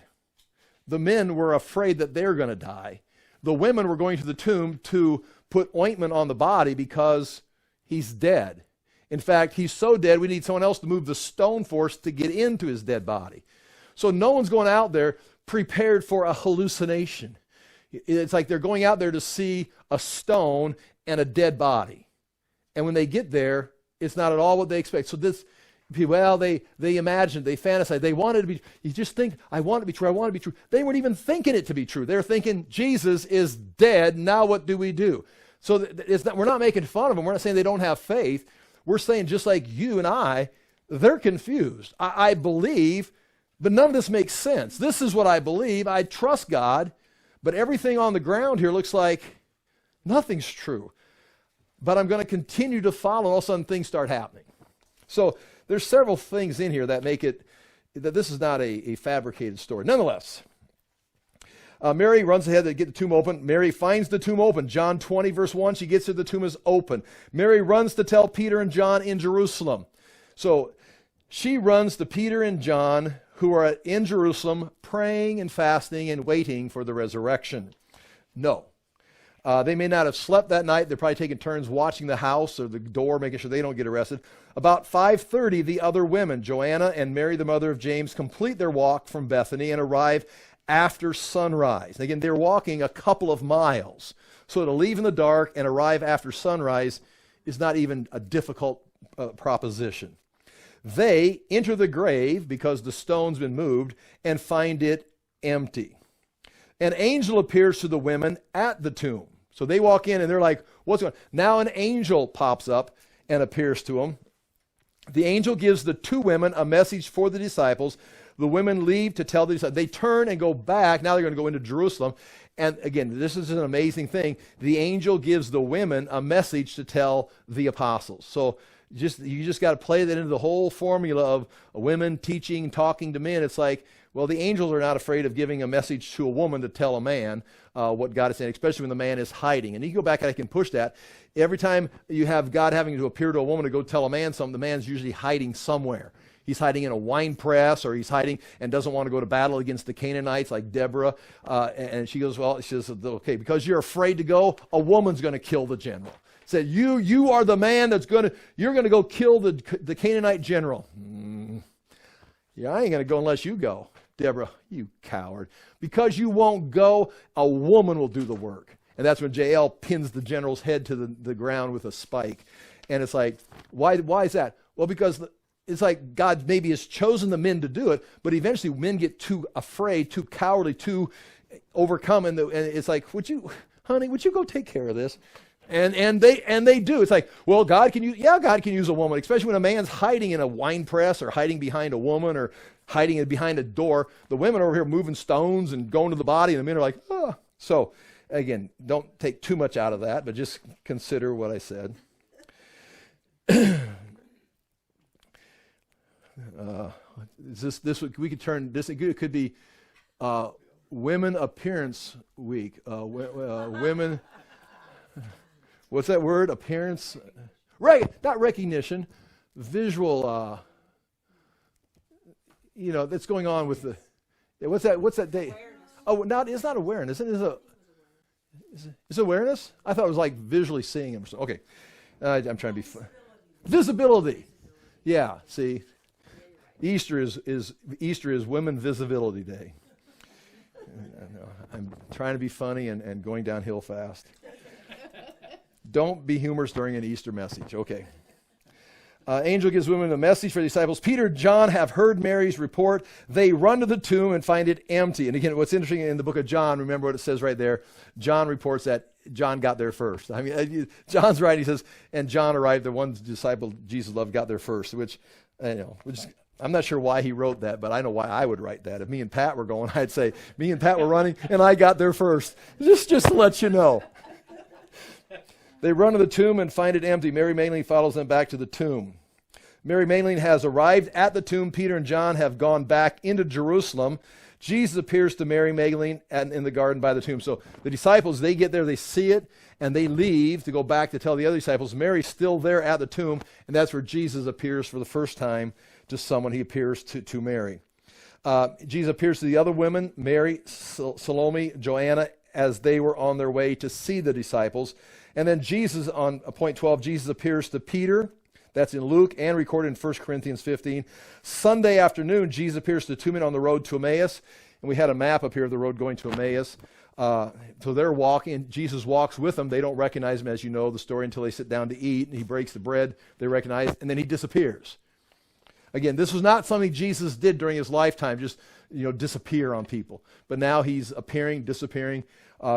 The men were afraid that they're going to die. The women were going to the tomb to put ointment on the body because he's dead. In fact, he's so dead, we need someone else to move the stone for us to get into his dead body. So no one's going out there prepared for a hallucination. It's like they're going out there to see a stone and a dead body. And when they get there, it's not at all what they expect. So this, well, they imagined, they fantasized, they wanted to be, you just think, I want it to be true, I want it to be true. They weren't even thinking it to be true. They're thinking, Jesus is dead, now what do we do? So we're not making fun of them. We're not saying they don't have faith. We're saying just like you and I, they're confused. I believe, but none of this makes sense. This is what I believe. I trust God, but everything on the ground here looks like nothing's true. But I'm going to continue to follow, and all of a sudden things start happening. So there's several things in here that make it, that this is not a fabricated story. Nonetheless, Mary runs ahead to get the tomb open. Mary finds the tomb open. John 20, verse 1, she gets to the tomb is open. Mary runs to tell Peter and John in Jerusalem. So she runs to Peter and John, who are in Jerusalem, praying and fasting and waiting for the resurrection. No. They may not have slept that night. They're probably taking turns watching the house or the door, making sure they don't get arrested. About 5:30, the other women, Joanna and Mary, the mother of James, complete their walk from Bethany and arrive after sunrise. And again, they're walking a couple of miles. So to leave in the dark and arrive after sunrise is not even a difficult proposition. They enter the grave because the stone's been moved and find it empty. An angel appears to the women at the tomb. So they walk in and they're like, what's going on? Now an angel pops up and appears to them. The angel gives the two women a message for the disciples. The women leave to tell the disciples. They turn and go back. Now they're going to go into Jerusalem. And again, this is an amazing thing. The angel gives the women a message to tell the apostles. So you just got to play that into the whole formula of women teaching, talking to men. It's like, well, the angels are not afraid of giving a message to a woman to tell a man what God is saying, especially when the man is hiding. And you go back and I can push that. Every time you have God having to appear to a woman to go tell a man something, the man's usually hiding somewhere. He's hiding in a wine press, or he's hiding and doesn't want to go to battle against the Canaanites like Deborah. And she goes, well, she says, okay, because you're afraid to go, a woman's going to kill the general. Said, you are the man you're going to go kill the Canaanite general. Yeah, I ain't going to go unless you go. Deborah, you coward. Because you won't go, a woman will do the work. And that's when Jael pins the general's head to the ground with a spike. And it's like, why is that? Well, because it's like God maybe has chosen the men to do it, but eventually men get too afraid, too cowardly, too overcome. And it's like, would you go take care of this? And they do. It's like, well, God can use a woman, especially when a man's hiding in a wine press or hiding behind a woman or hiding behind a door. The women are over here moving stones and going to the body, and the men are like, oh. So, again, don't take too much out of that, but just consider what I said. We could turn this. It could be Women Appearance Week. Women. What's that word? Appearance? Right, not recognition. Visual, that's going on with the, what's that day? Awareness. It's not awareness. Is it awareness? I thought it was like visually seeing him. Okay, I'm trying to be visibility. Yeah, see, Easter is Women Visibility Day. I'm trying to be funny and going downhill fast. Don't be humorous during an Easter message. Okay. Angel gives women a message for the disciples. Peter and John have heard Mary's report. They run to the tomb and find it empty. And again, what's interesting in the book of John, remember what it says right there. John reports that John got there first. I mean, John's right. He says, and John arrived, the one disciple Jesus loved got there first, which I'm not sure why he wrote that, but I know why I would write that. If me and Pat were going, I'd say, me and Pat were running, and I got there first. Just to let you know. They run to the tomb and find it empty. Mary Magdalene follows them back to the tomb. Mary Magdalene has arrived at the tomb. Peter and John have gone back into Jerusalem. Jesus appears to Mary Magdalene in the garden by the tomb. So the disciples, they get there, they see it, and they leave to go back to tell the other disciples. Mary's still there at the tomb, and that's where Jesus appears for the first time to someone. He appears to Mary. Jesus appears to the other women, Mary, Salome, Joanna, as they were on their way to see the disciples. And then Jesus, on point 12, Jesus appears to Peter. That's in Luke and recorded in 1 Corinthians 15. Sunday afternoon, Jesus appears to two men on the road to Emmaus. And we had a map up here of the road going to Emmaus. So they're walking, and Jesus walks with them. They don't recognize him, as you know the story, until they sit down to eat. And he breaks the bread. They recognize, and then he disappears. Again, this was not something Jesus did during his lifetime, just disappear on people. But now he's appearing, disappearing,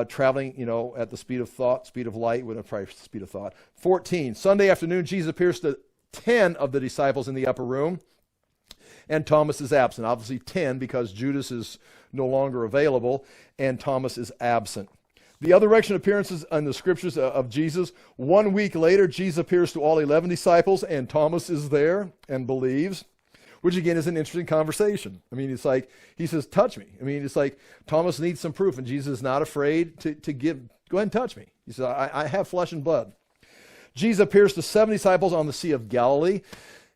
traveling, at the speed of thought, speed of light, probably speed of thought. 14, Sunday afternoon, Jesus appears to 10 of the disciples in the upper room, and Thomas is absent. Obviously 10 because Judas is no longer available, and Thomas is absent. The other resurrection appearances in the scriptures of Jesus, 1 week later, Jesus appears to all 11 disciples, and Thomas is there and believes, which again is an interesting conversation. I mean, it's like, he says, touch me. I mean, it's like Thomas needs some proof, and Jesus is not afraid to give, go ahead and touch me. He says, I have flesh and blood. Jesus appears to 7 disciples on the Sea of Galilee.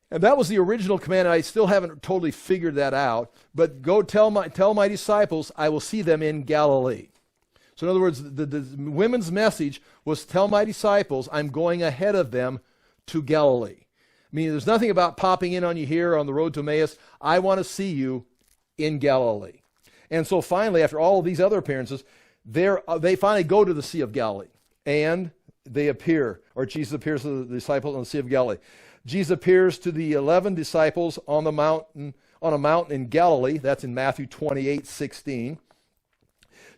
And that was the original command. I still haven't totally figured that out. But go tell my disciples, I will see them in Galilee. So in other words, the women's message was, tell my disciples, I'm going ahead of them to Galilee. I mean, there's nothing about popping in on you here on the road to Emmaus. I want to see you in Galilee. And so finally, after all of these other appearances, they finally go to the Sea of Galilee. And they appear, or Jesus appears to the disciples on the Sea of Galilee. Jesus appears to the 11 disciples on a mountain in Galilee. That's in Matthew 28:16.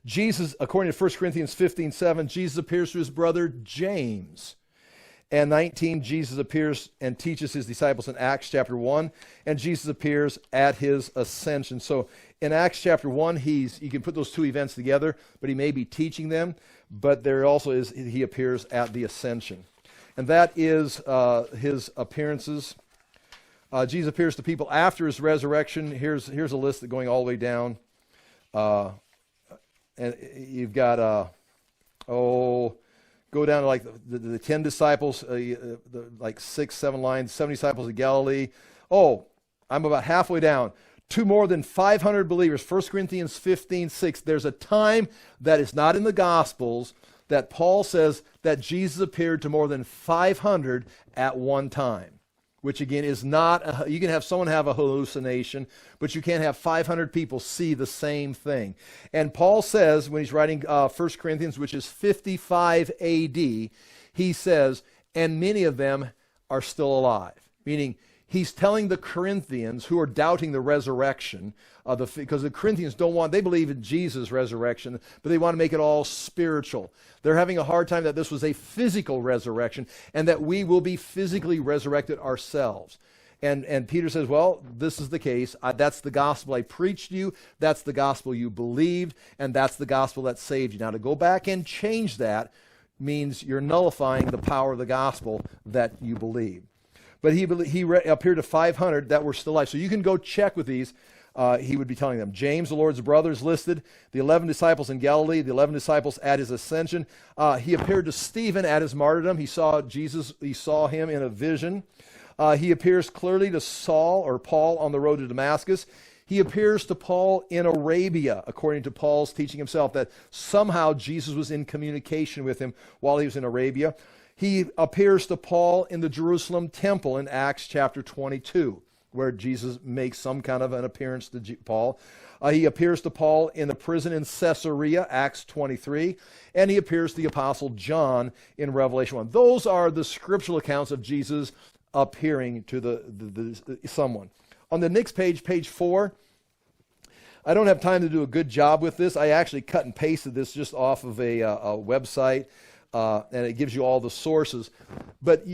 Jesus, according to 1 Corinthians 15:7, Jesus appears to his brother James. And 19, Jesus appears and teaches his disciples in Acts chapter 1, and Jesus appears at his ascension. So in Acts chapter 1, you can put those two events together, but he may be teaching them, but there also is, he appears at the ascension. And that is his appearances. Jesus appears to people after his resurrection. Here's a list that going all the way down. And you've got, go down to like the 10 disciples, like 6, 7 lines, 7 disciples of Galilee. Oh, I'm about halfway down. To more than 500 believers, 1 Corinthians 15:6. There's a time that is not in the Gospels that Paul says that Jesus appeared to more than 500 at one time. Which again is not, you can have someone have a hallucination, but you can't have 500 people see the same thing. And Paul says, when he's writing 1 Corinthians, which is 55 AD, he says, and many of them are still alive. Meaning, he's telling the Corinthians who are doubting the resurrection, because the Corinthians they believe in Jesus' resurrection, but they want to make it all spiritual. They're having a hard time that this was a physical resurrection and that we will be physically resurrected ourselves. And Peter says, well, this is the case. That's the gospel I preached to you. That's the gospel you believed, and that's the gospel that saved you. Now, to go back and change that means you're nullifying the power of the gospel that you believe. But he appeared to 500 that were still alive. So you can go check with these. He would be telling them. James, the Lord's brother, is listed. The 11 disciples in Galilee. The 11 disciples at his ascension. He appeared to Stephen at his martyrdom. He saw Jesus. He saw him in a vision. He appears clearly to Saul or Paul on the road to Damascus. He appears to Paul in Arabia, according to Paul's teaching himself, that somehow Jesus was in communication with him while he was in Arabia. He appears to Paul in the Jerusalem temple in Acts chapter 22, where Jesus makes some kind of an appearance to Paul. He appears to Paul in the prison in Caesarea, Acts 23, and he appears to the Apostle John in Revelation 1. Those are the scriptural accounts of Jesus appearing to the someone. On the next page, page 4, I don't have time to do a good job with this. I actually cut and pasted this just off of a website. And it gives you all the sources. But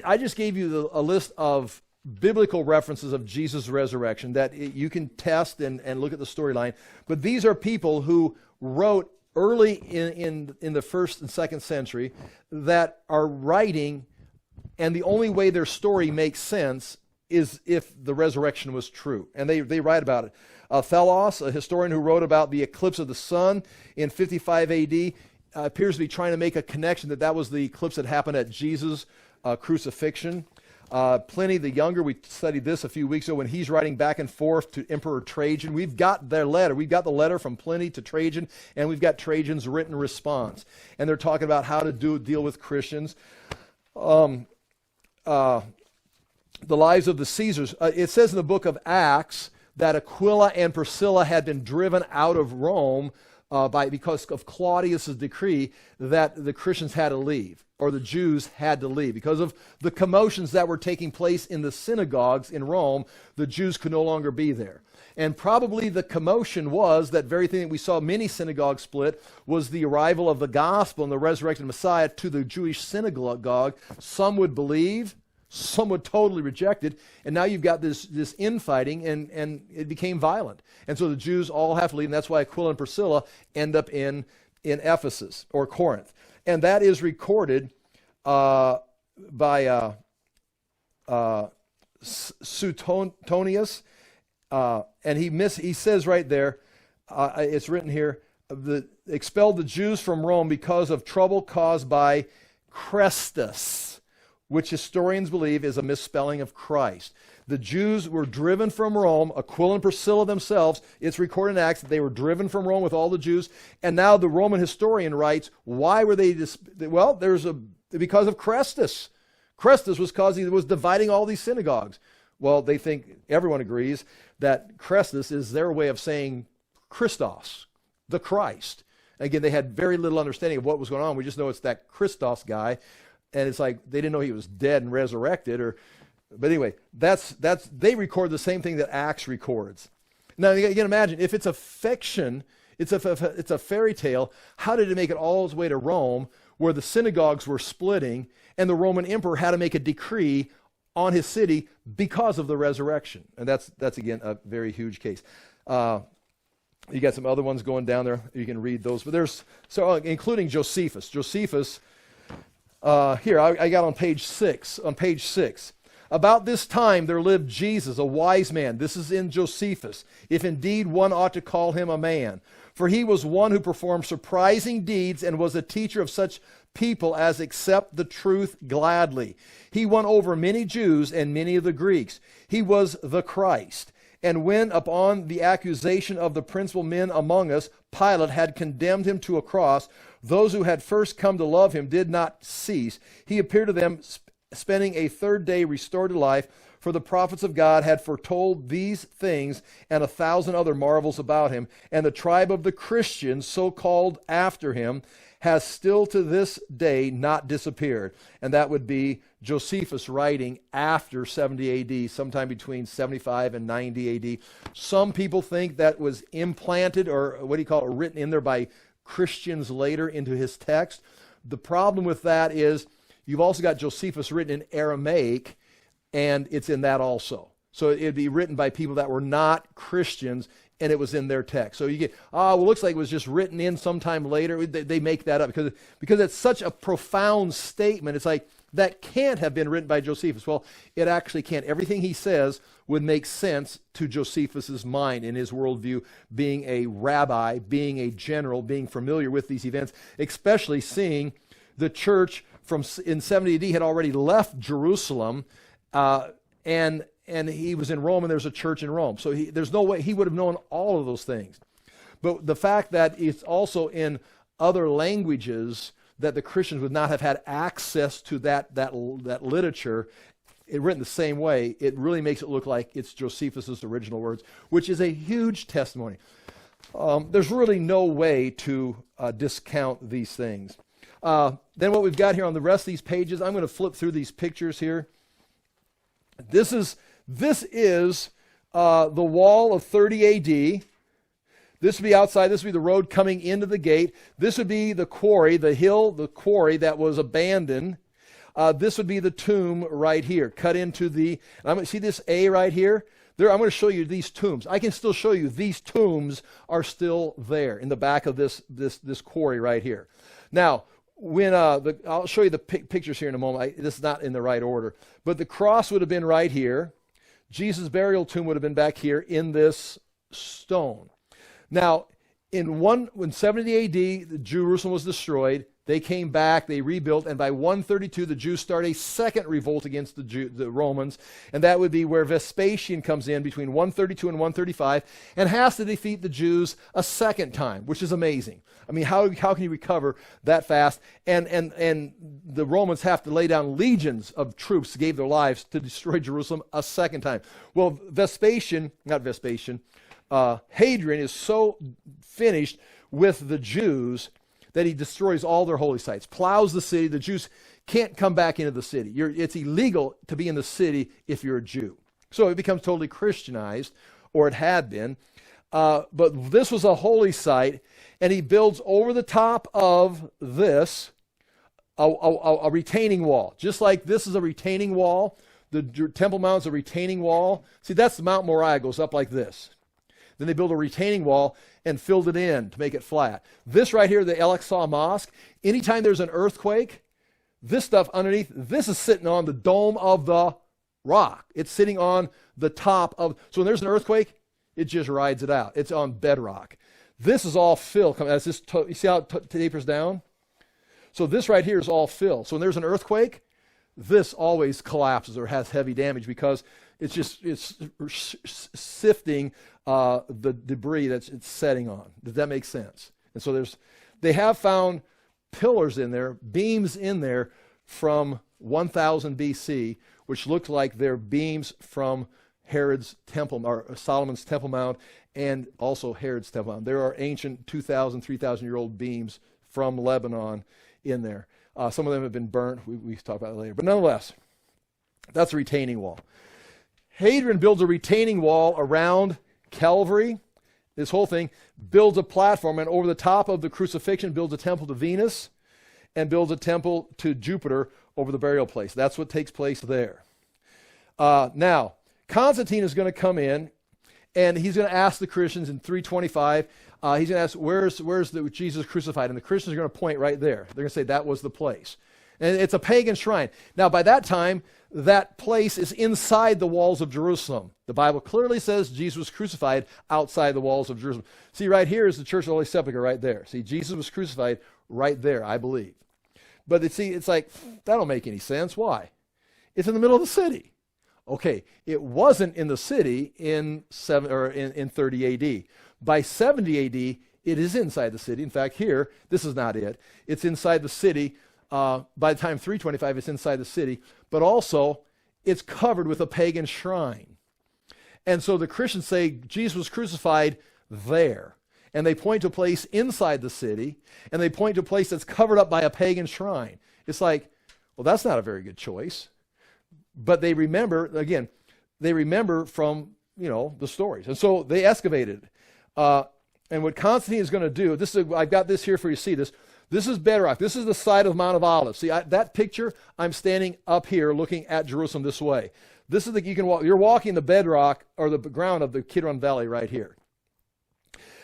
I just gave you a list of biblical references of Jesus' resurrection that you can test and look at the storyline. But these are people who wrote early in the 1st and 2nd century that are writing, and the only way their story makes sense is if the resurrection was true. And they write about it. Thelos, a historian who wrote about the eclipse of the sun in 55 AD, appears to be trying to make a connection that was the eclipse that happened at Jesus' crucifixion. Pliny the Younger, we studied this a few weeks ago when he's writing back and forth to Emperor Trajan. We've got their letter. We've got the letter from Pliny to Trajan, and we've got Trajan's written response. And they're talking about how to deal with Christians. The lives of the Caesars. It says in the book of Acts that Aquila and Priscilla had been driven out of Rome because of Claudius's decree that the Christians had to leave, or the Jews had to leave. Because of the commotions that were taking place in the synagogues in Rome, the Jews could no longer be there. And probably the commotion was that very thing that we saw many synagogues split was the arrival of the gospel and the resurrected Messiah to the Jewish synagogue. Some would believe, some would totally reject it, and now you've got this infighting, and it became violent. And so the Jews all have to leave, and that's why Aquila and Priscilla end up in Ephesus, or Corinth. And that is recorded by Suetonius, and he says right there, it's written here, expelled the Jews from Rome because of trouble caused by Chrestus, which historians believe is a misspelling of Christ. The Jews were driven from Rome. Aquila and Priscilla themselves, it's recorded in Acts that they were driven from Rome with all the Jews. And now the Roman historian writes, why were they because of Chrestus. Chrestus was causing, it was dividing all these synagogues. Well, they think, everyone agrees, that Chrestus is their way of saying Christos, the Christ. Again, they had very little understanding of what was going on. We just know it's that Christos guy. And it's like they didn't know he was dead and resurrected. But anyway, they record the same thing that Acts records. Now you can imagine, if it's a fiction, it's a fairy tale, how did it make it all its way to Rome, where the synagogues were splitting, and the Roman emperor had to make a decree on his city because of the resurrection? And that's again a very huge case. You got some other ones going down there. You can read those, but including Josephus. Josephus. Here, I got on page 6. On page 6. About this time there lived Jesus, a wise man. This is in Josephus. If indeed one ought to call him a man. For he was one who performed surprising deeds and was a teacher of such people as accept the truth gladly. He won over many Jews and many of the Greeks. He was the Christ. And when upon the accusation of the principal men among us, Pilate had condemned him to a cross, those who had first come to love him did not cease. He appeared to them, spending a third day restored to life, for the prophets of God had foretold these things and 1,000 other marvels about him. And the tribe of the Christians, so called after him, has still to this day not disappeared. And that would be Josephus writing after 70 AD, sometime between 75 and 90 AD. Some people think that was implanted, or written in there by Christians later into his text. The problem with that is you've also got Josephus written in Aramaic, and it's in that also. So it'd be written by people that were not Christians, and it was in their text. So you get, it looks like it was just written in sometime later. They make that up because it's such a profound statement. It's like, that can't have been written by Josephus. Well, it actually can't. Everything he says would make sense to Josephus's mind in his worldview, being a rabbi, being a general, being familiar with these events, especially seeing the church in 70 AD had already left Jerusalem, and he was in Rome, and there's a church in Rome. So there's no way he would have known all of those things. But the fact that it's also in other languages that the Christians would not have had access to that literature, it written the same way, it really makes it look like it's Josephus' original words, which is a huge testimony. There's really no way to discount these things. Then what we've got here on the rest of these pages, I'm going to flip through these pictures here. This is the wall of 30 AD. This would be outside. This would be the road coming into the gate. This would be the quarry, the quarry that was abandoned. This would be the tomb right here, cut into the. I'm going to see this A right here. There, I'm going to show you these tombs. I can still show you these tombs are still there in the back of this quarry right here. Now, when I'll show you the pictures here in a moment. This is not in the right order, but the cross would have been right here. Jesus' burial tomb would have been back here in this stone. Now, when 70 AD, Jerusalem was destroyed, They came back, they rebuilt, and by 132 the Jews start a second revolt against the Romans, and that would be where Vespasian comes in between 132 and 135 and has to defeat the Jews a second time, which is amazing. I mean, how can you recover that fast? And the Romans have to lay down legions of troops who gave their lives to destroy Jerusalem a second time. Well, Hadrian is so finished with the Jews that he destroys all their holy sites, plows the city. The Jews can't come back into the city. It's illegal to be in the city if you're a Jew. So it becomes totally Christianized, or it had been. But this was a holy site, and he builds over the top of this a retaining wall. Just like this is a retaining wall, the Temple Mount is a retaining wall. See, that's the Mount Moriah, goes up like this. Then they built a retaining wall and filled it in to make it flat. This right here, the Al-Aqsa Mosque, anytime there's an earthquake, this stuff underneath, this is sitting on the dome of the rock. It's sitting on the top of, so when there's an earthquake, it just rides it out. It's on bedrock. This is all fill. As this, you see how it tapers down? So this right here is all fill. So when there's an earthquake, this always collapses or has heavy damage because it's sifting the debris that it's setting on. Does that make sense? And so they have found pillars in there, beams in there from 1000 BC, which look like they're beams from Herod's temple, or Solomon's Temple Mount, and also Herod's Temple Mount. There are ancient 2,000, 3,000-year-old beams from Lebanon in there. Some of them have been burnt. We talk about it later. But nonetheless, that's a retaining wall. Hadrian builds a retaining wall around Calvary. This whole thing builds a platform, and over the top of the crucifixion builds a temple to Venus and builds a temple to Jupiter over the burial place. That's what takes place there. Now, Constantine is going to come in, and he's going to ask the Christians in 325, he's going to ask, where's the Jesus crucified? And the Christians are going to point right there. They're going to say that was the place. And it's a pagan shrine. Now, by that time, that place is inside the walls of Jerusalem. The Bible clearly says Jesus was crucified outside the walls of Jerusalem. See, right here is the Church of the Holy Sepulchre right there. See, Jesus was crucified right there, I believe. But it's like, that don't make any sense. Why? It's in the middle of the city. Okay, it wasn't in the city in 30 AD. By 70 AD, it is inside the city. In fact, here, this is not it. It's inside the city. By the time 325, it's inside the city. But also, it's covered with a pagan shrine. And so the Christians say Jesus was crucified there. And they point to a place inside the city, and they point to a place that's covered up by a pagan shrine. It's like, well, that's not a very good choice. But they remember, again, from, the stories. And so they excavated. And what Constantine is going to do, I've got this here for you to see this. This is bedrock. This is the side of Mount of Olives. See, that picture, I'm standing up here looking at Jerusalem this way. This is you're walking the bedrock or the ground of the Kidron Valley right here.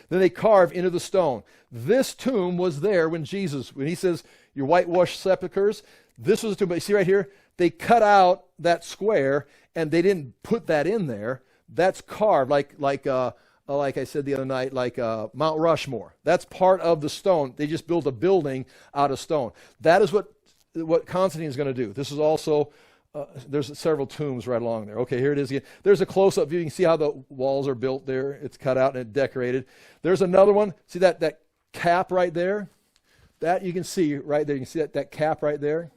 Then they carve into the stone. This tomb was there when he says, your whitewashed sepulchres, this was a tomb. But you see right here, they cut out that square, and they didn't put that in there. That's carved like I said the other night, like Mount Rushmore. That's part of the stone. They just built a building out of stone. That is what Constantine is going to do. This is also, there's several tombs right along there. Okay, here it is again. There's a close-up view. You can see how the walls are built there. It's cut out and decorated. There's another one. See that cap right there? That you can see right there. You can see that cap right there?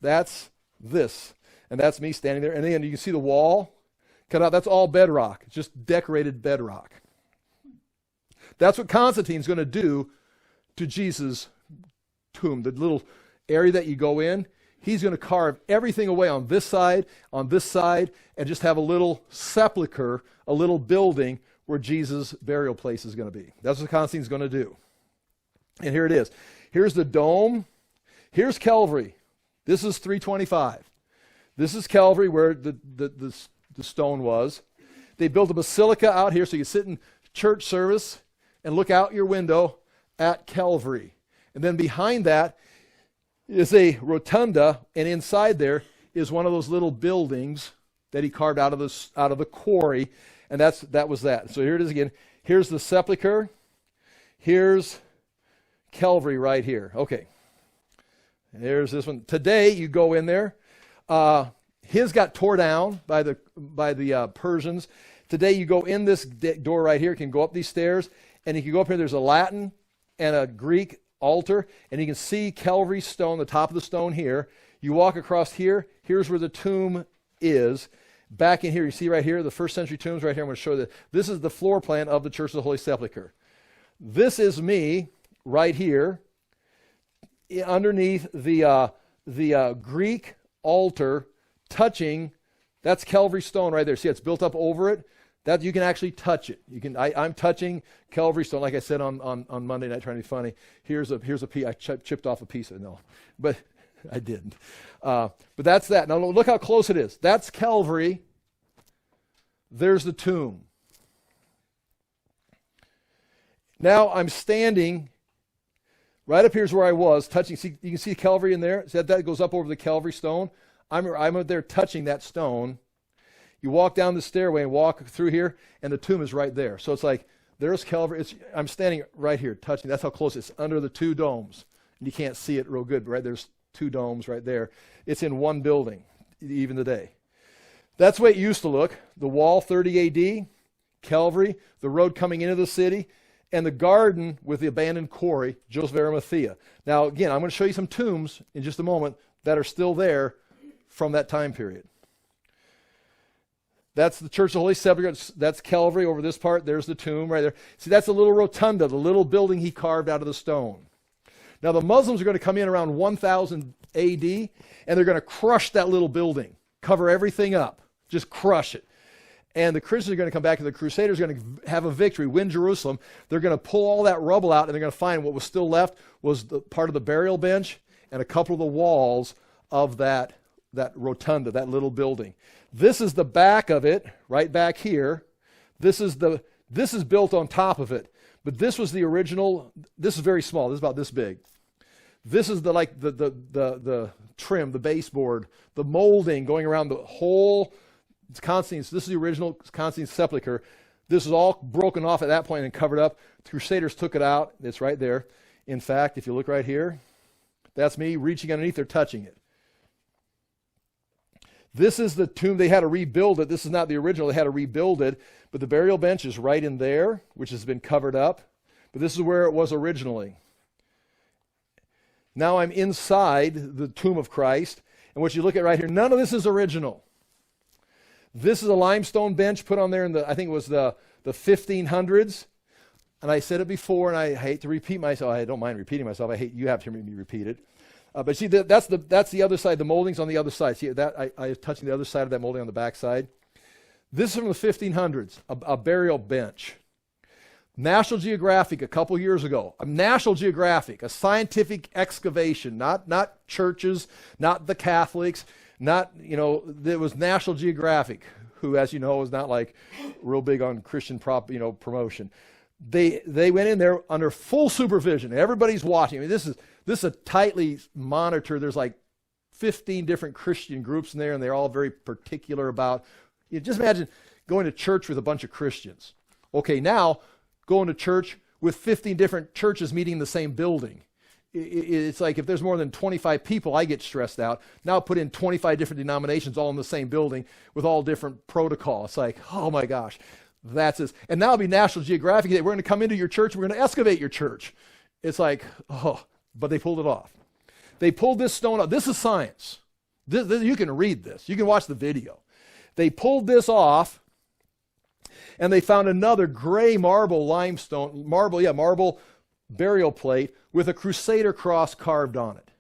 That's this. And that's me standing there. And then you can see the wall cut out. That's all bedrock. It's just decorated bedrock. That's what Constantine's going to do to Jesus' tomb. The little area that you go in, he's going to carve everything away on this side, and just have a little sepulcher, a little building where Jesus' burial place is going to be. That's what Constantine's going to do. And here it is. Here's the dome. Here's Calvary. This is 325. This is Calvary where the stone was. They built a basilica out here so you sit in church service and look out your window at Calvary. And then behind that is a rotunda, and inside there is one of those little buildings that he carved out of the quarry, and that was that. So here it is again. Here's the sepulcher. Here's Calvary right here. Okay. There's this one. Today, you go in there. His got tore down by the Persians. Today, you go in this door right here. You can go up these stairs, and you can go up here. There's a Latin and a Greek altar, and you can see Calvary stone, the top of the stone here. You walk across here. Here's where the tomb is. Back in here, you see right here, the first century tombs right here. I'm going to show you that. This is the floor plan of the Church of the Holy Sepulchre. This is me right here underneath the Greek altar touching. That's Calvary stone right there. See, it's built up over it. That you can actually touch it. You can. I'm touching Calvary stone, like I said on Monday night, trying to be funny. Here's a piece. I chipped off a piece of it. No, but I didn't. But that's that. Now look how close it is. That's Calvary. There's the tomb. Now I'm standing right up here's where I was touching. See, you can see Calvary in there. See that goes up over the Calvary stone. I'm up there touching that stone. You walk down the stairway and walk through here, and the tomb is right there. So it's like there's Calvary. I'm standing right here touching. That's how close it's under the two domes. And you can't see it real good, but right there's two domes right there. It's in one building, even today. That's the way it used to look. The wall, 30 A.D., Calvary, the road coming into the city, and the garden with the abandoned quarry, Joseph of Arimathea. Now, again, I'm going to show you some tombs in just a moment that are still there from that time period. That's the Church of the Holy Sepulchre. That's Calvary over this part. There's the tomb right there. See, that's a little rotunda, the little building he carved out of the stone. Now, the Muslims are going to come in around 1000 A.D., and they're going to crush that little building, cover everything up, just crush it. And the Christians are going to come back, and the Crusaders are going to have a victory, win Jerusalem. They're going to pull all that rubble out, and they're going to find what was still left was the part of the burial bench and a couple of the walls of that rotunda, that little building. This is the back of it, right back here. This is built on top of it. But this was the original. This is very small. This is about this big. This is the trim, the baseboard, the molding going around the whole Constantine. This is the original Constantine Sepulchre. This is all broken off at that point and covered up. The Crusaders took it out. It's right there. In fact, if you look right here, that's me reaching underneath there, touching it. This is the tomb. They had to rebuild it. This is not the original. They had to rebuild it. But the burial bench is right in there, which has been covered up. But this is where it was originally. Now I'm inside the tomb of Christ. And what you look at right here, none of this is original. This is a limestone bench put on there in I think it was the 1500s. And I said it before, and I hate to repeat myself. I don't mind repeating myself. I hate you have to hear me repeat it. But see, that's the other side. The molding's on the other side. See, that I was touching the other side of that molding on the back side. This is from the 1500s, a burial bench. National Geographic a couple years ago. National Geographic, a scientific excavation, not churches, not the Catholics, it was National Geographic, who, as you know, is not like real big on Christian promotion. They went in there under full supervision. Everybody's watching. I mean, this is a tightly monitored. There's like 15 different Christian groups in there, and they're all very particular about. Just imagine going to church with a bunch of Christians. Okay, now going to church with 15 different churches meeting in the same building. It's like if there's more than 25 people, I get stressed out. Now put in 25 different denominations all in the same building with all different protocol. It's like, oh my gosh, that's this. And now it'll be National Geographic. We're going to come into your church. We're going to excavate your church. It's like, oh, but they pulled it off. They pulled this stone up. This is science. You can read this. You can watch the video. They pulled this off, and they found another gray marble marble burial plate with a Crusader cross carved on it.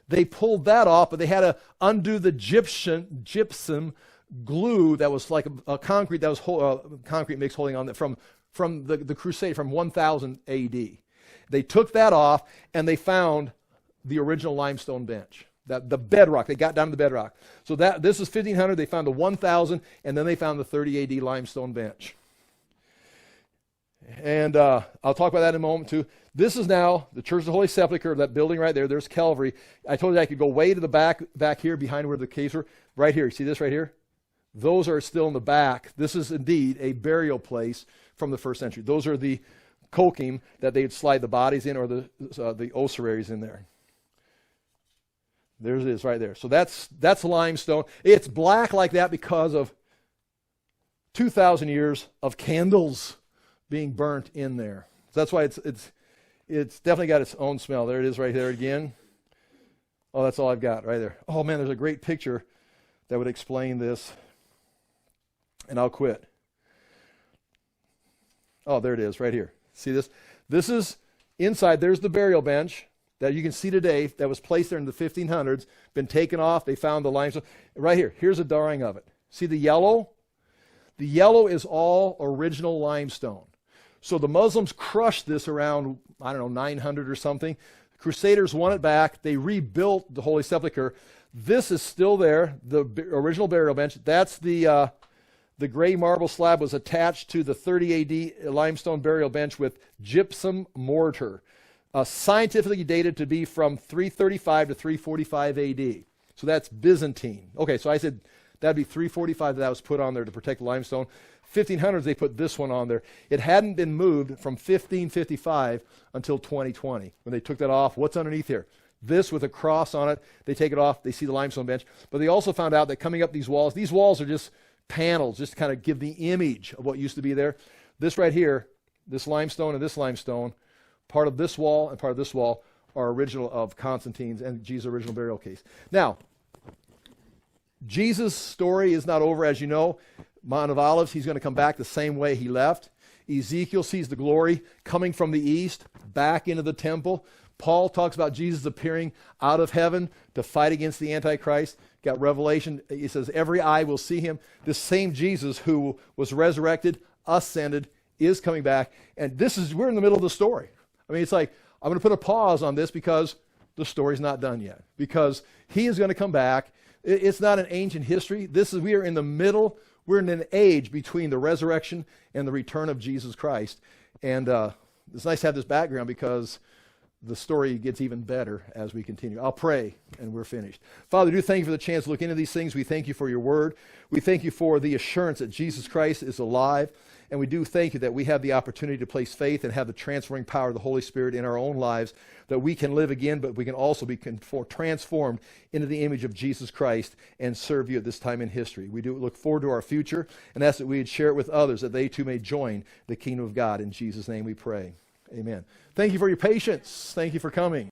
They pulled that off, but they had to undo the gypsum glue that was like a concrete that was concrete mix holding on that from the Crusade from 1000 A.D. They took that off, and they found the original limestone bench. The bedrock, they got down to the bedrock. So this is 1500, they found the 1000, and then they found the 30 A.D. limestone bench. And I'll talk about that in a moment too. This is now the Church of the Holy Sepulchre, that building right there. There's Calvary. I told you I could go way to the back here behind where the caves were. Right here, you see this right here? Those are still in the back. This is indeed a burial place from the first century. Those are the kokim that they'd slide the bodies in, or the ossuaries in there. There it is right there. So that's limestone. It's black like that because of 2,000 years of candles being burnt in there. So that's why it's definitely got its own smell. There it is right there again. Oh, that's all I've got right there. Oh man, there's a great picture that would explain this. And I'll quit. Oh, there it is right here. See this? This is inside. There's the burial bench that you can see today that was placed there in the 1500s, been taken off. They found the limestone. Right here, here's a drawing of it. See the yellow? The yellow is all original limestone. So the Muslims crushed this around, 900 or something. The Crusaders won it back. They rebuilt the Holy Sepulchre. This is still there, the original burial bench. That's the gray marble slab was attached to the 30 AD limestone burial bench with gypsum mortar. Scientifically dated to be from 335 to 345 AD. So that's Byzantine. Okay, so I said that'd be 345 that was put on there to protect the limestone. 1500s, they put this one on there. It hadn't been moved from 1555 until 2020. When they took that off, what's underneath here? This with a cross on it. They take it off, they see the limestone bench. But they also found out that coming up these walls are just panels, just to kind of give the image of what used to be there. This right here, this limestone and this limestone, part of this wall and part of this wall are original of Constantine's and Jesus' original burial case. Now, Jesus' story is not over, as you know. Mount of Olives, he's going to come back the same way he left. Ezekiel sees the glory coming from the east back into the temple. Paul talks about Jesus appearing out of heaven to fight against the Antichrist. Got Revelation, he says, every eye will see him. This same Jesus who was resurrected, ascended, is coming back. And we're in the middle of the story. I mean, it's like, I'm going to put a pause on this because the story's not done yet. Because he is going to come back. It's not an ancient history. We are in the middle. We're in an age between the resurrection and the return of Jesus Christ. And it's nice to have this background because the story gets even better as we continue. I'll pray and we're finished. Father, do thank you for the chance to look into these things. We thank you for your word. We thank you for the assurance that Jesus Christ is alive. And we do thank you that we have the opportunity to place faith and have the transforming power of the Holy Spirit in our own lives, that we can live again, but we can also be transformed into the image of Jesus Christ and serve you at this time in history. We do look forward to our future and ask that we would share it with others, that they too may join the kingdom of God. In Jesus' name we pray. Amen. Thank you for your patience. Thank you for coming.